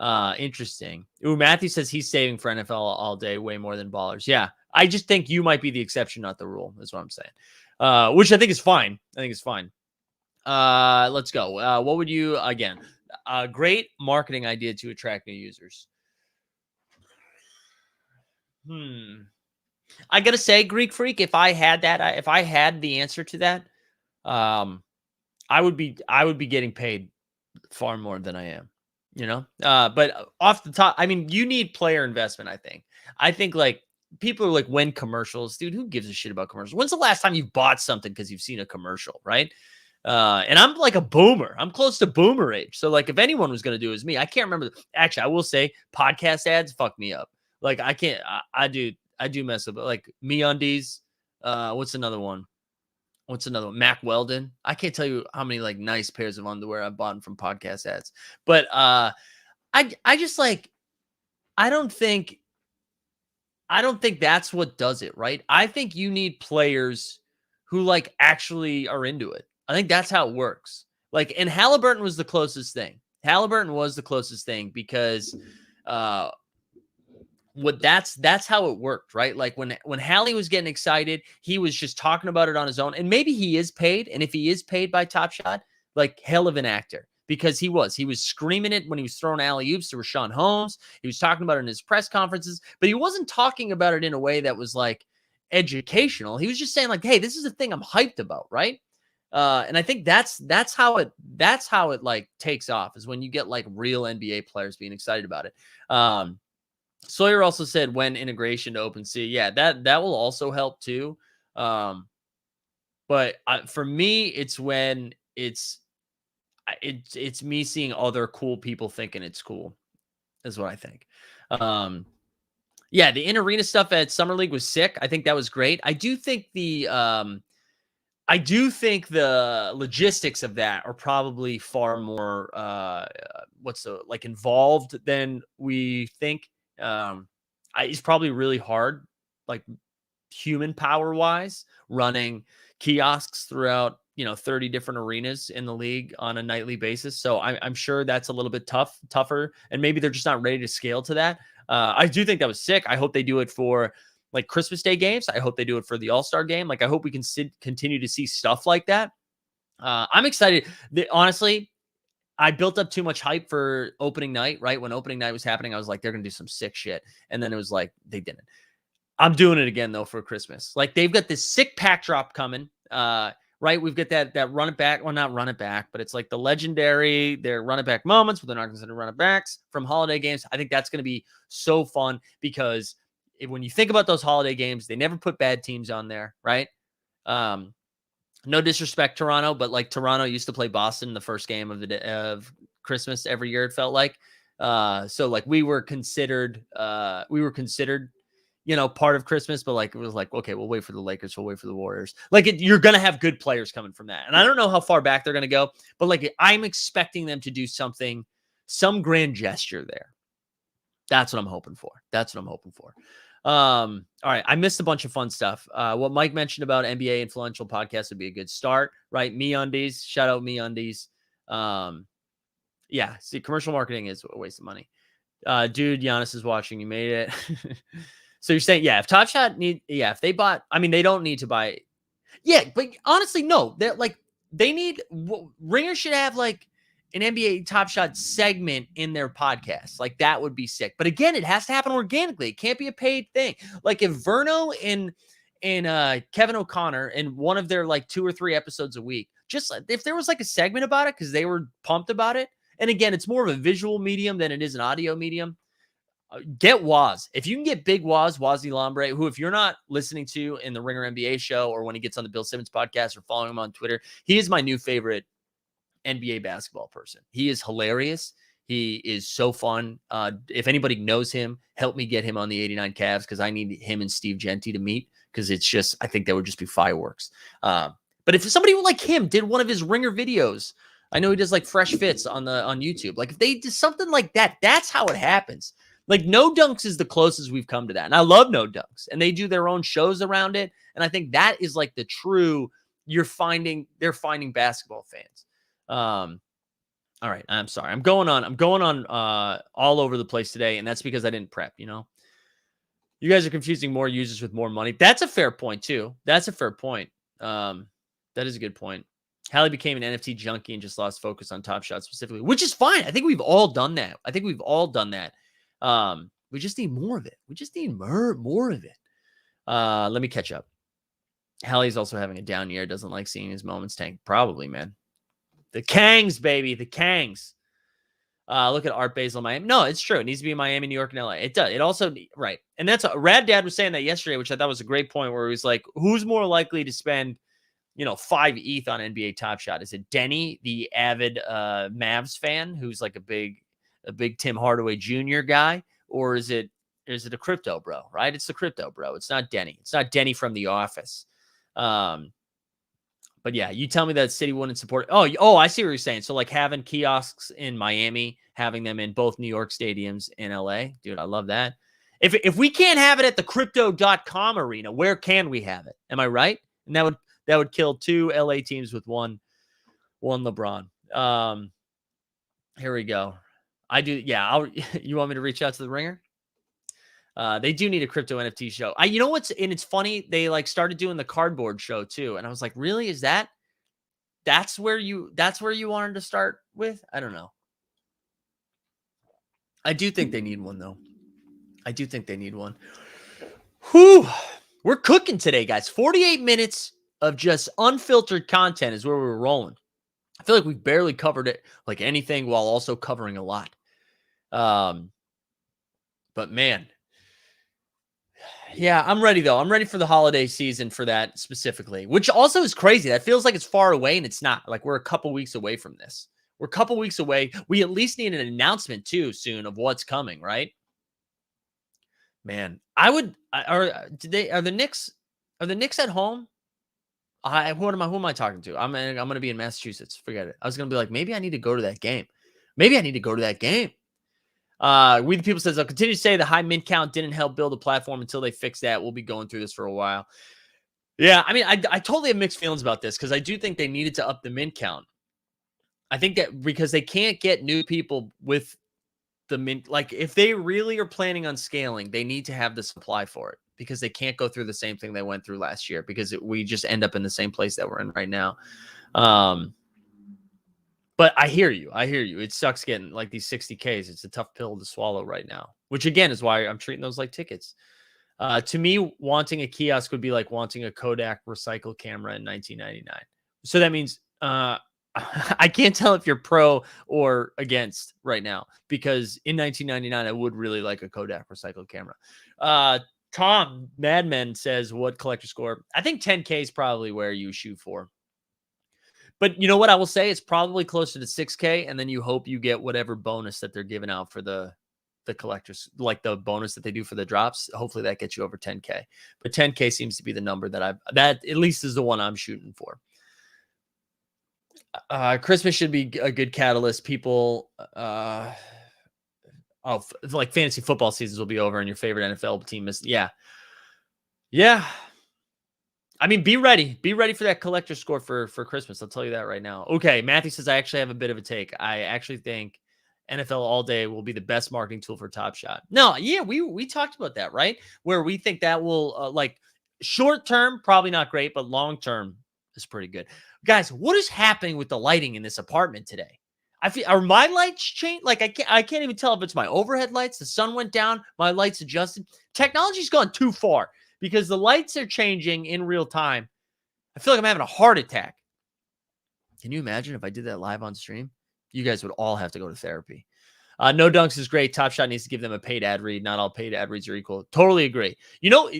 A: Interesting. Ooh, Matthew says he's saving for NFL all day, way more than ballers. Yeah. I just think you might be the exception, not the rule. That's what I'm saying. Which I think is fine. Let's go. What would you, again, a great marketing idea to attract new users? I gotta say, Greek Freak, if I had the answer to that, I would be getting paid far more than I am, but off the top, I mean, you need player investment. I think like people are like, when commercials, dude, who gives a shit about commercials? When's the last time you bought something because you've seen a commercial, right? And I'm like a boomer. I'm close to boomer age. So like, if anyone was going to do it, it was me. I can't remember. Actually, I will say podcast ads fuck me up. Like I can't, I do mess up. Like MeUndies. What's another one? Mac Weldon. I can't tell you how many like nice pairs of underwear I've bought from podcast ads. But I just like, I don't think that's what does it, right? I think you need players who like actually are into it. I think that's how it works. Like, and Halliburton was the closest thing. Because that's how it worked, right? Like when Hallie was getting excited, he was just talking about it on his own. And maybe he is paid. And if he is paid by Top Shot, like hell of an actor, because he was screaming it when he was throwing alley-oops to Rashawn Holmes. He was talking about it in his press conferences, but he wasn't talking about it in a way that was like educational. He was just saying like, hey, this is a thing I'm hyped about, right? And I think that's how it like takes off, is when you get like real NBA players being excited about it. Sawyer also said when integration to OpenSea. Yeah, that will also help too. But for me, it's when it's me seeing other cool people thinking it's cool, is what I think. Yeah, the in-arena stuff at Summer League was sick. I think that was great. I do think the logistics of that are probably far more involved than we think. It's probably really hard, like human power wise, running kiosks throughout 30 different arenas in the league on a nightly basis. So I'm sure that's a little bit tougher, and maybe they're just not ready to scale to that. I do think that was sick. I hope they do it for like Christmas Day games. I hope they do it for the All-Star game. Like, I hope we can continue to see stuff like that. I'm excited. Honestly, I built up too much hype for opening night, right? When opening night was happening, I was like, they're going to do some sick shit. And then it was like, they didn't. I'm doing it again, though, for Christmas. Like, they've got this sick pack drop coming, right? We've got that run it back. Well, not run it back, but it's like the legendary, their run it back moments, but they're not considered run it backs from holiday games. I think that's going to be so fun, because when you think about those holiday games, they never put bad teams on there, right? No disrespect, Toronto, but like Toronto used to play Boston the first game of Christmas every year, it felt like. So like we were considered, part of Christmas, but like it was like, okay, we'll wait for the Lakers, we'll wait for the Warriors. Like you're gonna have good players coming from that, and I don't know how far back they're gonna go, but like I'm expecting them to do some grand gesture there. That's what I'm hoping for. All right. I missed a bunch of fun stuff. What Mike mentioned about NBA influential podcasts would be a good start, right? MeUndies, shout out MeUndies. Yeah. See, commercial marketing is a waste of money. Dude, Giannis is watching. You made it. So you're saying, yeah, if Top Shot if they bought, I mean, they don't need to buy. Yeah, but honestly, no, they need Ringer should have like an NBA Top Shot segment in their podcast. Like, that would be sick. But again, it has to happen organically. It can't be a paid thing. Like, if Verno and Kevin O'Connor in one of their like 2 or 3 episodes a week, just if there was like a segment about it because they were pumped about it. And again, it's more of a visual medium than it is an audio medium. Get Waz. If you can get Big Waz, Wazi Lambre, who if you're not listening to in the Ringer NBA show or when he gets on the Bill Simmons podcast or following him on Twitter, he is my new favorite NBA basketball person. He is hilarious. He is so fun. If anybody knows him, help me get him on the 89 Cavs because I need him and Steve Genti to meet because it's just, I think that would just be fireworks. But if somebody like him did one of his Ringer videos, I know he does like fresh fits on YouTube. Like if they did something like that, that's how it happens. Like No Dunks is the closest we've come to that. And I love No Dunks. And they do their own shows around it. And I think that is like the true, they're finding basketball fans. All right. I'm sorry. I'm going on all over the place today. And that's because I didn't prep, you guys are confusing more users with more money. That's a fair point too. That's a fair point. That is a good point. Hallie became an NFT junkie and just lost focus on Top Shot specifically, which is fine. I think we've all done that. We just need more of it. We just need more of it. Let me catch up. Hallie's also having a down year. Doesn't like seeing his moments tank. Probably, man. The Kangs, baby. The Kangs. Look at Art Basel, Miami. No, it's true. It needs to be in Miami, New York, and LA. It does. It also, right. And that's Rad Dad was saying that yesterday, which I thought was a great point, where he was like, who's more likely to spend 5 ETH on NBA Top Shot? Is it Denny, the avid Mavs fan, who's like a big Tim Hardaway Jr. guy, or is it a crypto bro? Right? It's the crypto bro. It's not Denny. It's not Denny from The Office. But yeah, you tell me that City wouldn't support it. Oh, I see what you're saying. So like having kiosks in Miami, having them in both New York stadiums in LA, dude, I love that. If we can't have it at the crypto.com arena, where can we have it? Am I right? And that would kill 2 LA teams with one LeBron. Here we go. I do. Yeah. You want me to reach out to the Ringer? They do need a crypto NFT show. You know what's, and it's funny. They like started doing the cardboard show too. And I was like, really? That's where you wanted to start with? I don't know. I do think they need one though. I do think they need one. Whew. We're cooking today, guys. 48 minutes of just unfiltered content is where we're rolling. I feel like we've barely covered it like anything while also covering a lot. But man, yeah, I'm ready though. I'm ready for the holiday season for that specifically, which also is crazy. That feels like it's far away and it's not. Like we're a couple weeks away from this. We're a couple weeks away. We at least need an announcement too soon of what's coming, right? Man, are the Knicks at home? Who am I talking to? I'm going to be in Massachusetts. Forget it. I was going to be like, maybe I need to go to that game. We the People says, I'll continue to say the high mint count didn't help build a platform until they fix that. We'll be going through this for a while. Yeah, I mean, I totally have mixed feelings about this because I do think they needed to up the mint count. I think that because they can't get new people with the mint, like if they really are planning on scaling, they need to have the supply for it because they can't go through the same thing they went through last year because we just end up in the same place that we're in right now. But I hear you. It sucks getting like these 60Ks. It's a tough pill to swallow right now, which again is why I'm treating those like tickets. To me, wanting a kiosk would be like wanting a Kodak recycle camera in 1999. So that means I can't tell if you're pro or against right now because in 1999, I would really like a Kodak recycled camera. Tom Madmen says, what collector score? I think 10K is probably where you shoot for. But you know what I will say? It's probably closer to 6K, and then you hope you get whatever bonus that they're giving out for the collectors, like the bonus that they do for the drops. Hopefully that gets you over 10K. But 10K seems to be the number that at least is the one I'm shooting for. Christmas should be a good catalyst. People, like fantasy football seasons will be over, and your favorite NFL team is yeah. I mean, be ready for that collector score for Christmas. I'll tell you that right now. Okay. Matthew says, I actually have a bit of a take. I actually think NFL All Day will be the best marketing tool for Top Shot. No, yeah, we talked about that, right? Where we think that will like short term, probably not great, but long term is pretty good. Guys, what is happening with the lighting in this apartment today? I feel, are my lights changed? Like I can't even tell if it's my overhead lights. The sun went down, my lights adjusted. Technology's gone too far because the lights are changing in real time. I feel like I'm having a heart attack. Can you imagine if I did that live on stream? You guys would all have to go to therapy. No Dunks is great. Top Shot needs to give them a paid ad read. Not all paid ad reads are equal. Totally agree. You know,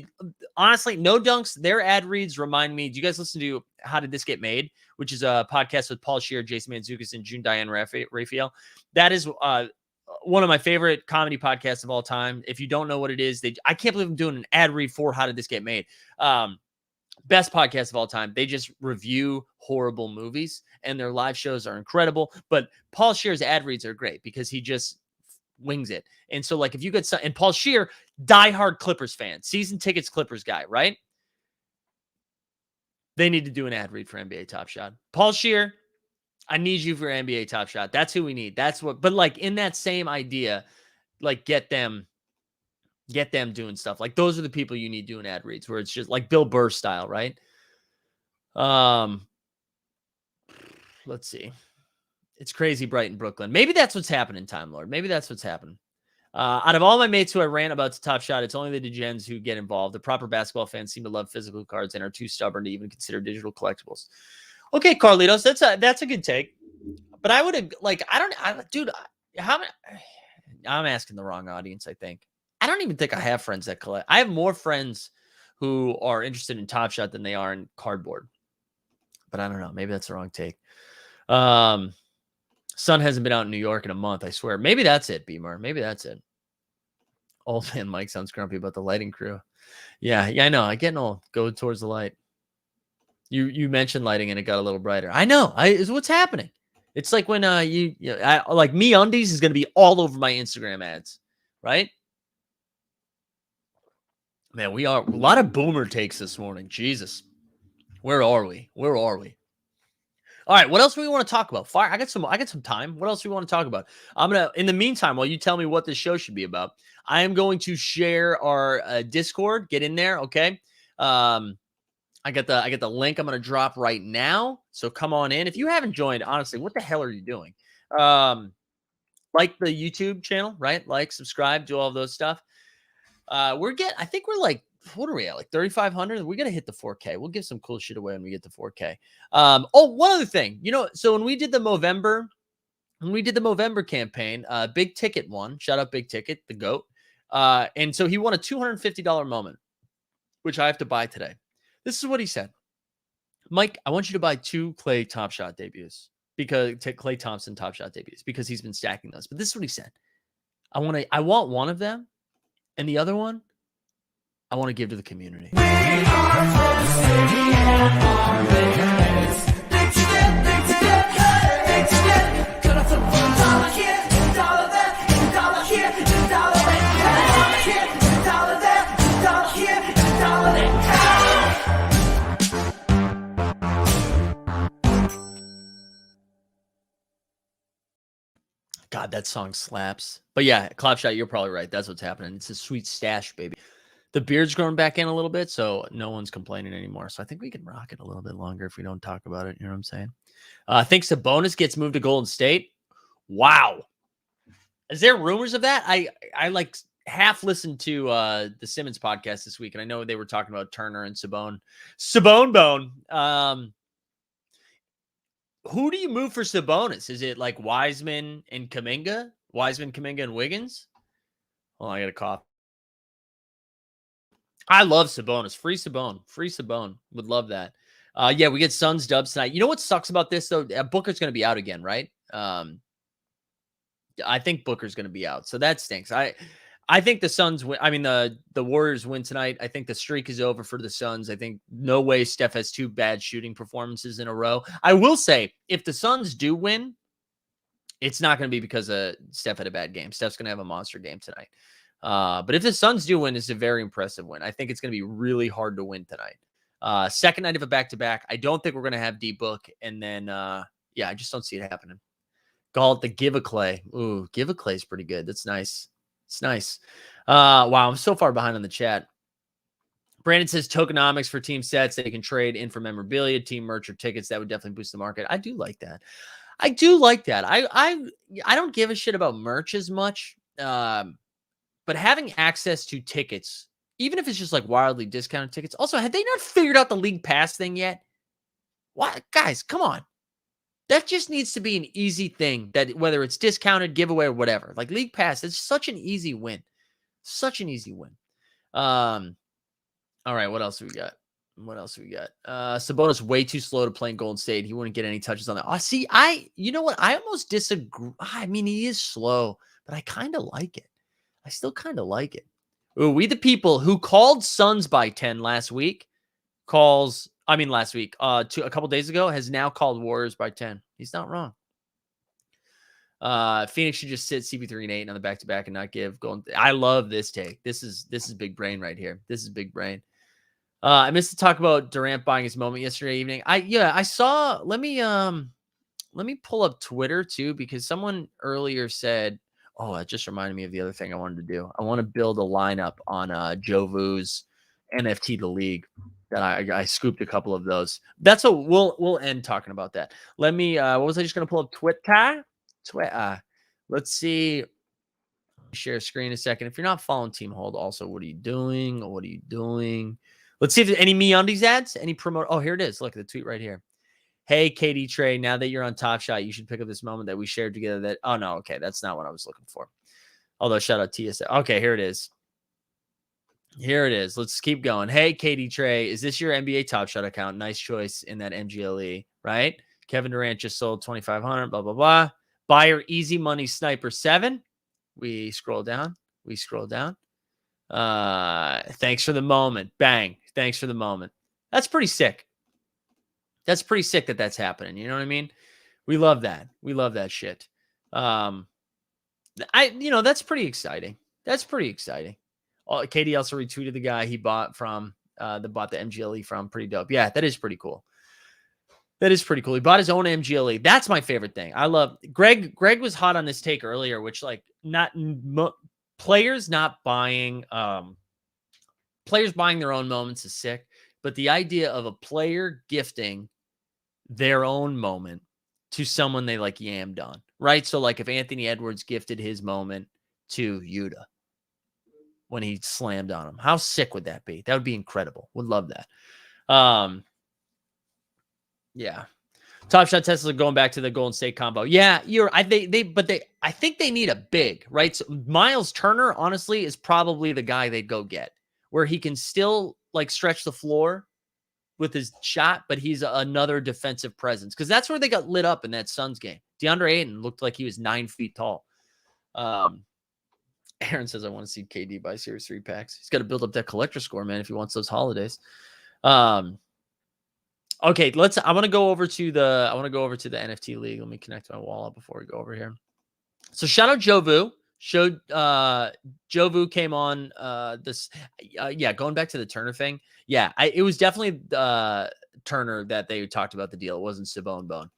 A: honestly, No Dunks, their ad reads remind me. Do you guys listen to How Did This Get Made? Which is a podcast with Paul Scheer, Jason Mantzoukas, and June Diane Raphael. That is one of my favorite comedy podcasts of all time. If you don't know what it is, I can't believe I'm doing an ad read for How Did This Get Made. Best podcast of all time. They just review horrible movies, and their live shows are incredible. But Paul Scheer's ad reads are great because he just wings it. And so, like, if you get some, and Paul Scheer, diehard Clippers fan, season tickets Clippers guy, right? They need to do an ad read for NBA Top Shot. Paul Scheer, I need you for NBA Top Shot. That's who we need. That's what. But like in that same idea, like get them doing stuff. Like those are the people you need doing ad reads where it's just like Bill Burr style, right? Let's see. It's crazy bright in Brooklyn. Maybe that's what's happening, Time Lord. Maybe that's what's happening. Out of all my mates who I rant about to Top Shot, it's only the degens who get involved. The proper basketball fans seem to love physical cards and are too stubborn to even consider digital collectibles. Okay, Carlitos, that's a good take. But I would have dude, I'm asking the wrong audience, I think. I don't even think I have friends that collect. I have more friends who are interested in Top Shot than they are in cardboard. But I don't know. Maybe that's the wrong take. Sun hasn't been out in New York in a month, I swear. Maybe that's it, Beamer. Maybe that's it. Old man Mike sounds grumpy about the lighting crew. Yeah, I know. I get old. Go towards the light. You mentioned lighting and it got a little brighter. I know. Is what's happening. It's like when like Me Undies is going to be all over my Instagram ads, right? Man, we are a lot of boomer takes this morning. Jesus. Where are we? All right, what else do we want to talk about? Fire. I got some time. What else do we want to talk about? In the meantime, while you tell me what this show should be about, I am going to share our Discord. Get in there, okay? I got the link I'm going to drop right now. So come on in. If you haven't joined, honestly, what the hell are you doing? Like the YouTube channel, right? Like, subscribe, do all of those stuff. I think we're like, what are we at? Like 3,500. We're going to hit the 4K. We'll give some cool shit away when we get to 4K. One other thing, so when we did the Movember campaign, Big Ticket won. Shout out Big Ticket, the GOAT. And so he won a $250 moment, which I have to buy today. This is what he said. Mike, I want you to buy 2 Klay Top Shot debuts Klay Thompson Top Shot debuts because he's been stacking those. But this is what he said. I want one of them. And the other one, I want to give to the community. We are from the city and our big step, cut off the $1 here, $1 there, $1 here, $1 there, $1 there, $1 here, $1 there. God, that song slaps. But yeah, Clapshot, you're probably right. That's what's happening. It's a sweet stash, baby. The beard's growing back in a little bit, so no one's complaining anymore. So I think we can rock it a little bit longer if we don't talk about it. You know what I'm saying? I think Sabonis gets moved to Golden State. Wow. Is there rumors of that? I like half listened to the Simmons podcast this week, and I know they were talking about Turner and Sabone Bone. Who do you move for Sabonis? Is it like Wiseman, Kuminga, and Wiggins? Oh, I got a cough. I love Sabonis. Free Sabone. Would love that. Yeah, we get Suns dubs tonight. You know what sucks about this, though? Booker's going to be out again, right? I think Booker's going to be out. So that stinks. I think the Suns win. I mean, the Warriors win tonight. I think the streak is over for the Suns. I think no way Steph has 2 bad shooting performances in a row. I will say, if the Suns do win, it's not going to be because Steph had a bad game. Steph's going to have a monster game tonight. But if the Suns do win, it's a very impressive win. I think it's going to be really hard to win tonight. Second night of a back-to-back. I don't think we're going to have D-Book. And then, I just don't see it happening. Call it the Give a Clay. Ooh, Give a Clay is pretty good. That's nice. It's nice. Wow, I'm so far behind on the chat. Brandon says tokenomics for team sets. They can trade in for memorabilia, team merch, or tickets. That would definitely boost the market. I do like that. I do like that. I don't give a shit about merch as much. But having access to tickets, even if it's just like wildly discounted tickets. Also, had they not figured out the league pass thing yet? What, guys? Come on. That just needs to be an easy thing. That whether it's discounted, giveaway, or whatever. Like league pass, it's such an easy win. Such an easy win. All right, what else we got? What else we got? Sabonis way too slow to play in Golden State. He wouldn't get any touches on that. Oh, see, you know what? I almost disagree. I mean, he is slow, but I kind of like it. I still kind of like it. Ooh, we the people who called Suns by 10 last week last week, a couple days ago, has now called Warriors by 10. He's not wrong. Phoenix should just sit CP3 and 8 on the back-to-back and not give Golden. I love this take. This is big brain right here. This is big brain. I missed to talk about Durant buying his moment yesterday evening. I saw. Let me pull up Twitter too, because someone earlier said, "Oh, that just reminded me of the other thing I wanted to do. I want to build a lineup on Joe Vu's NFT the League." That I scooped a couple of those. That's what we'll end talking about that. Let me. What was I just going to pull up? Twitter. Let's see. Share screen a second. If you're not following Team Hold, also, what are you doing? What are you doing? Let's see if there's any MeUndies ads, any promote. Oh, here it is. Look at the tweet right here. Hey, KD Trey, now that you're on Top Shot, you should pick up this moment that we shared together. Oh, no. Okay. That's not what I was looking for. Although, shout out TSA. Okay, here it is. Here it is. Let's keep going. Hey, KD Trey, is this your NBA Top Shot account? Nice choice in that MGLE, right? Kevin Durant just sold 2,500, blah, blah, blah. Buyer Easy Money Sniper 7. We scroll down. Thanks for the moment. Bang. Thanks for the moment. That's pretty sick. That's pretty sick that that's happening. You know what I mean? We love that. We love that shit. That's pretty exciting. That's pretty exciting. Katie also retweeted the guy he bought from, bought the MGLE from. Pretty dope. Yeah, that is pretty cool. That is pretty cool. He bought his own MGLE. That's my favorite thing. I love Greg. Greg was hot on this take earlier, which players not buying, players buying their own moments is sick. But the idea of a player gifting their own moment to someone they like yammed on, right? So like if Anthony Edwards gifted his moment to Yuta when he slammed on him, how sick would that be? That would be incredible. Would love that. Yeah. Top Shot Tesla going back to the Golden State combo. Yeah, I think they need a big, right? So Miles Turner, honestly, is probably the guy they'd go get, where he can still like stretch the floor with his shot, but he's another defensive presence. Because that's where they got lit up in that Suns game. DeAndre Ayton looked like he was 9 feet tall. Aaron says, I want to see KD buy Series 3 packs. He's got to build up that collector score, man, if he wants those holidays. Okay, I want to go over to the NFT league. Let me connect my wall up before we go over here. So shout out Joe Vu. Joe Vu came on going back to the Turner thing. Yeah, it was definitely Turner that they talked about the deal. It wasn't Sabone Bone.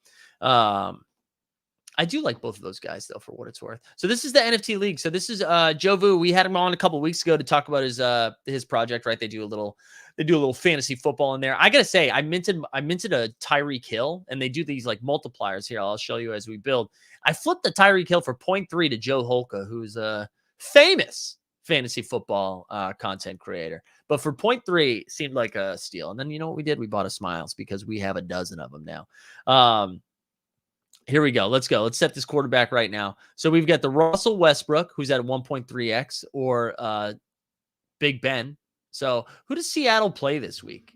A: I do like both of those guys, though, for what it's worth. So this is the NFT league. So this is Joe Vu. We had him on a couple of weeks ago to talk about his project, right? They do a little fantasy football in there. I gotta say, I minted a Tyreek Hill, and they do these like multipliers here. I'll show you as we build. I flipped the Tyreek Hill for 0.3 to Joe Holka, who's a famous fantasy football content creator. But for 0.3, seemed like a steal. And then you know what we did? We bought a Smiles because we have a dozen of them now. Here we go. Let's go. Let's set this quarterback right now. So we've got the Russell Westbrook, who's at 1.3x, or Big Ben. So who does Seattle play this week?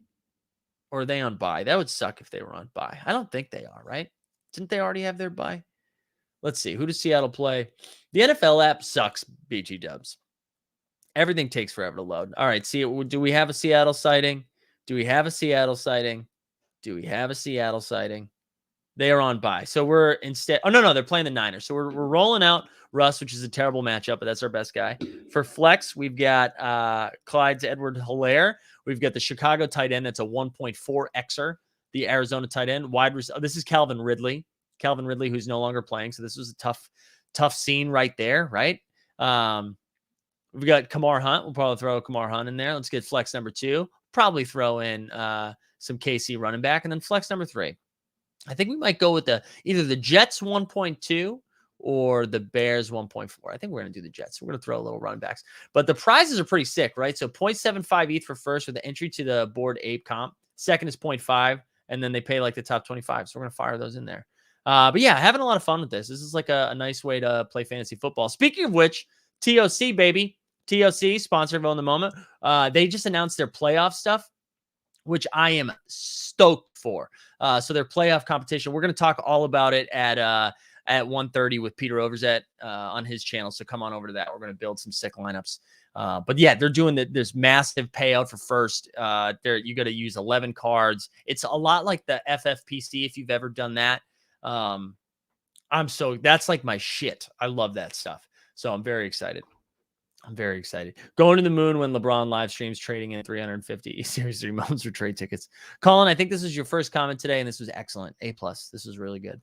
A: Or are they on bye? That would suck if they were on bye. I don't think they are, right? Didn't they already have their bye? Let's see. Who does Seattle play? The NFL app sucks, BG Dubs. Everything takes forever to load. All right. See, do we have a Seattle sighting? Do we have a Seattle sighting? They are on bye. So we're instead. Oh, no, they're playing the Niners. So we're rolling out Russ, which is a terrible matchup, but that's our best guy. For flex, we've got Clyde's Edward-Helaire. We've got the Chicago tight end. That's a 1.4xer. The Arizona tight end. This is Calvin Ridley. Who's no longer playing. So this was a tough scene right there, right? We've got Kamar Hunt. We'll probably throw Kamar Hunt in there. Let's get flex number 2. Probably throw in some KC running back. And then flex number 3. I think we might go with either the Jets 1.2 or the Bears 1.4. I think we're going to do the Jets. We're going to throw a little run backs. But the prizes are pretty sick, right? So 0.75 ETH for first with the entry to the Bored Ape comp. Second is 0.5, and then they pay like the top 25. So we're going to fire those in there. But yeah, having a lot of fun with this. This is like a nice way to play fantasy football. Speaking of which, TOC, baby. TOC, sponsor of Own the Moment. They just announced their playoff stuff, which I am stoked for. So their playoff competition, we're going to talk all about it at 1:30 with Peter Overzet on his channel. So come on over to that. We're going to build some sick lineups. But yeah, they're doing this massive payout for first. You got to use 11 cards. It's a lot like the FFPC if you've ever done that. That's like my shit. I love that stuff. So I'm very excited. Going to the moon when LeBron live streams trading in 350 Series 3 moments for trade tickets. Colin, I think this is your first comment today, and this was excellent. A+. This was really good.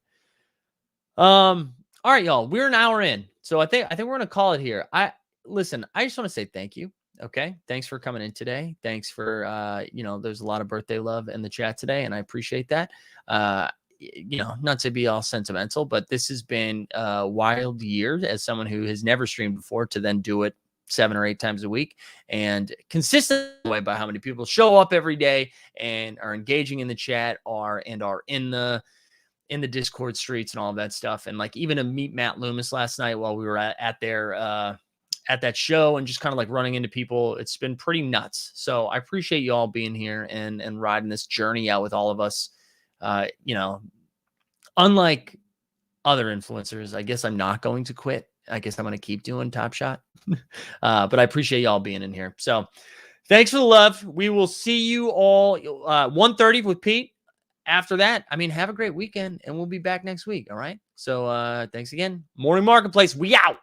A: All right, y'all. We're an hour in. So I think we're going to call it here. Listen, I just want to say thank you. Okay. Thanks for coming in today. Thanks for there's a lot of birthday love in the chat today, and I appreciate that. Not to be all sentimental, but this has been a wild year as someone who has never streamed before to then do it 7 or 8 times a week and consistent way by how many people show up every day and are engaging in the chat are in the Discord streets and all of that stuff. And like even to meet Matt Loomis last night while we were at that show and just kind of like running into people, it's been pretty nuts. So I appreciate you all being here and riding this journey out with all of us. Unlike other influencers, I guess I'm not going to quit. I guess I'm going to keep doing Top Shot. But I appreciate y'all being in here. So thanks for the love. We will see you all 1:30 with Pete. After that, have a great weekend, and we'll be back next week. All right. So thanks again. Morning Marketplace. We out.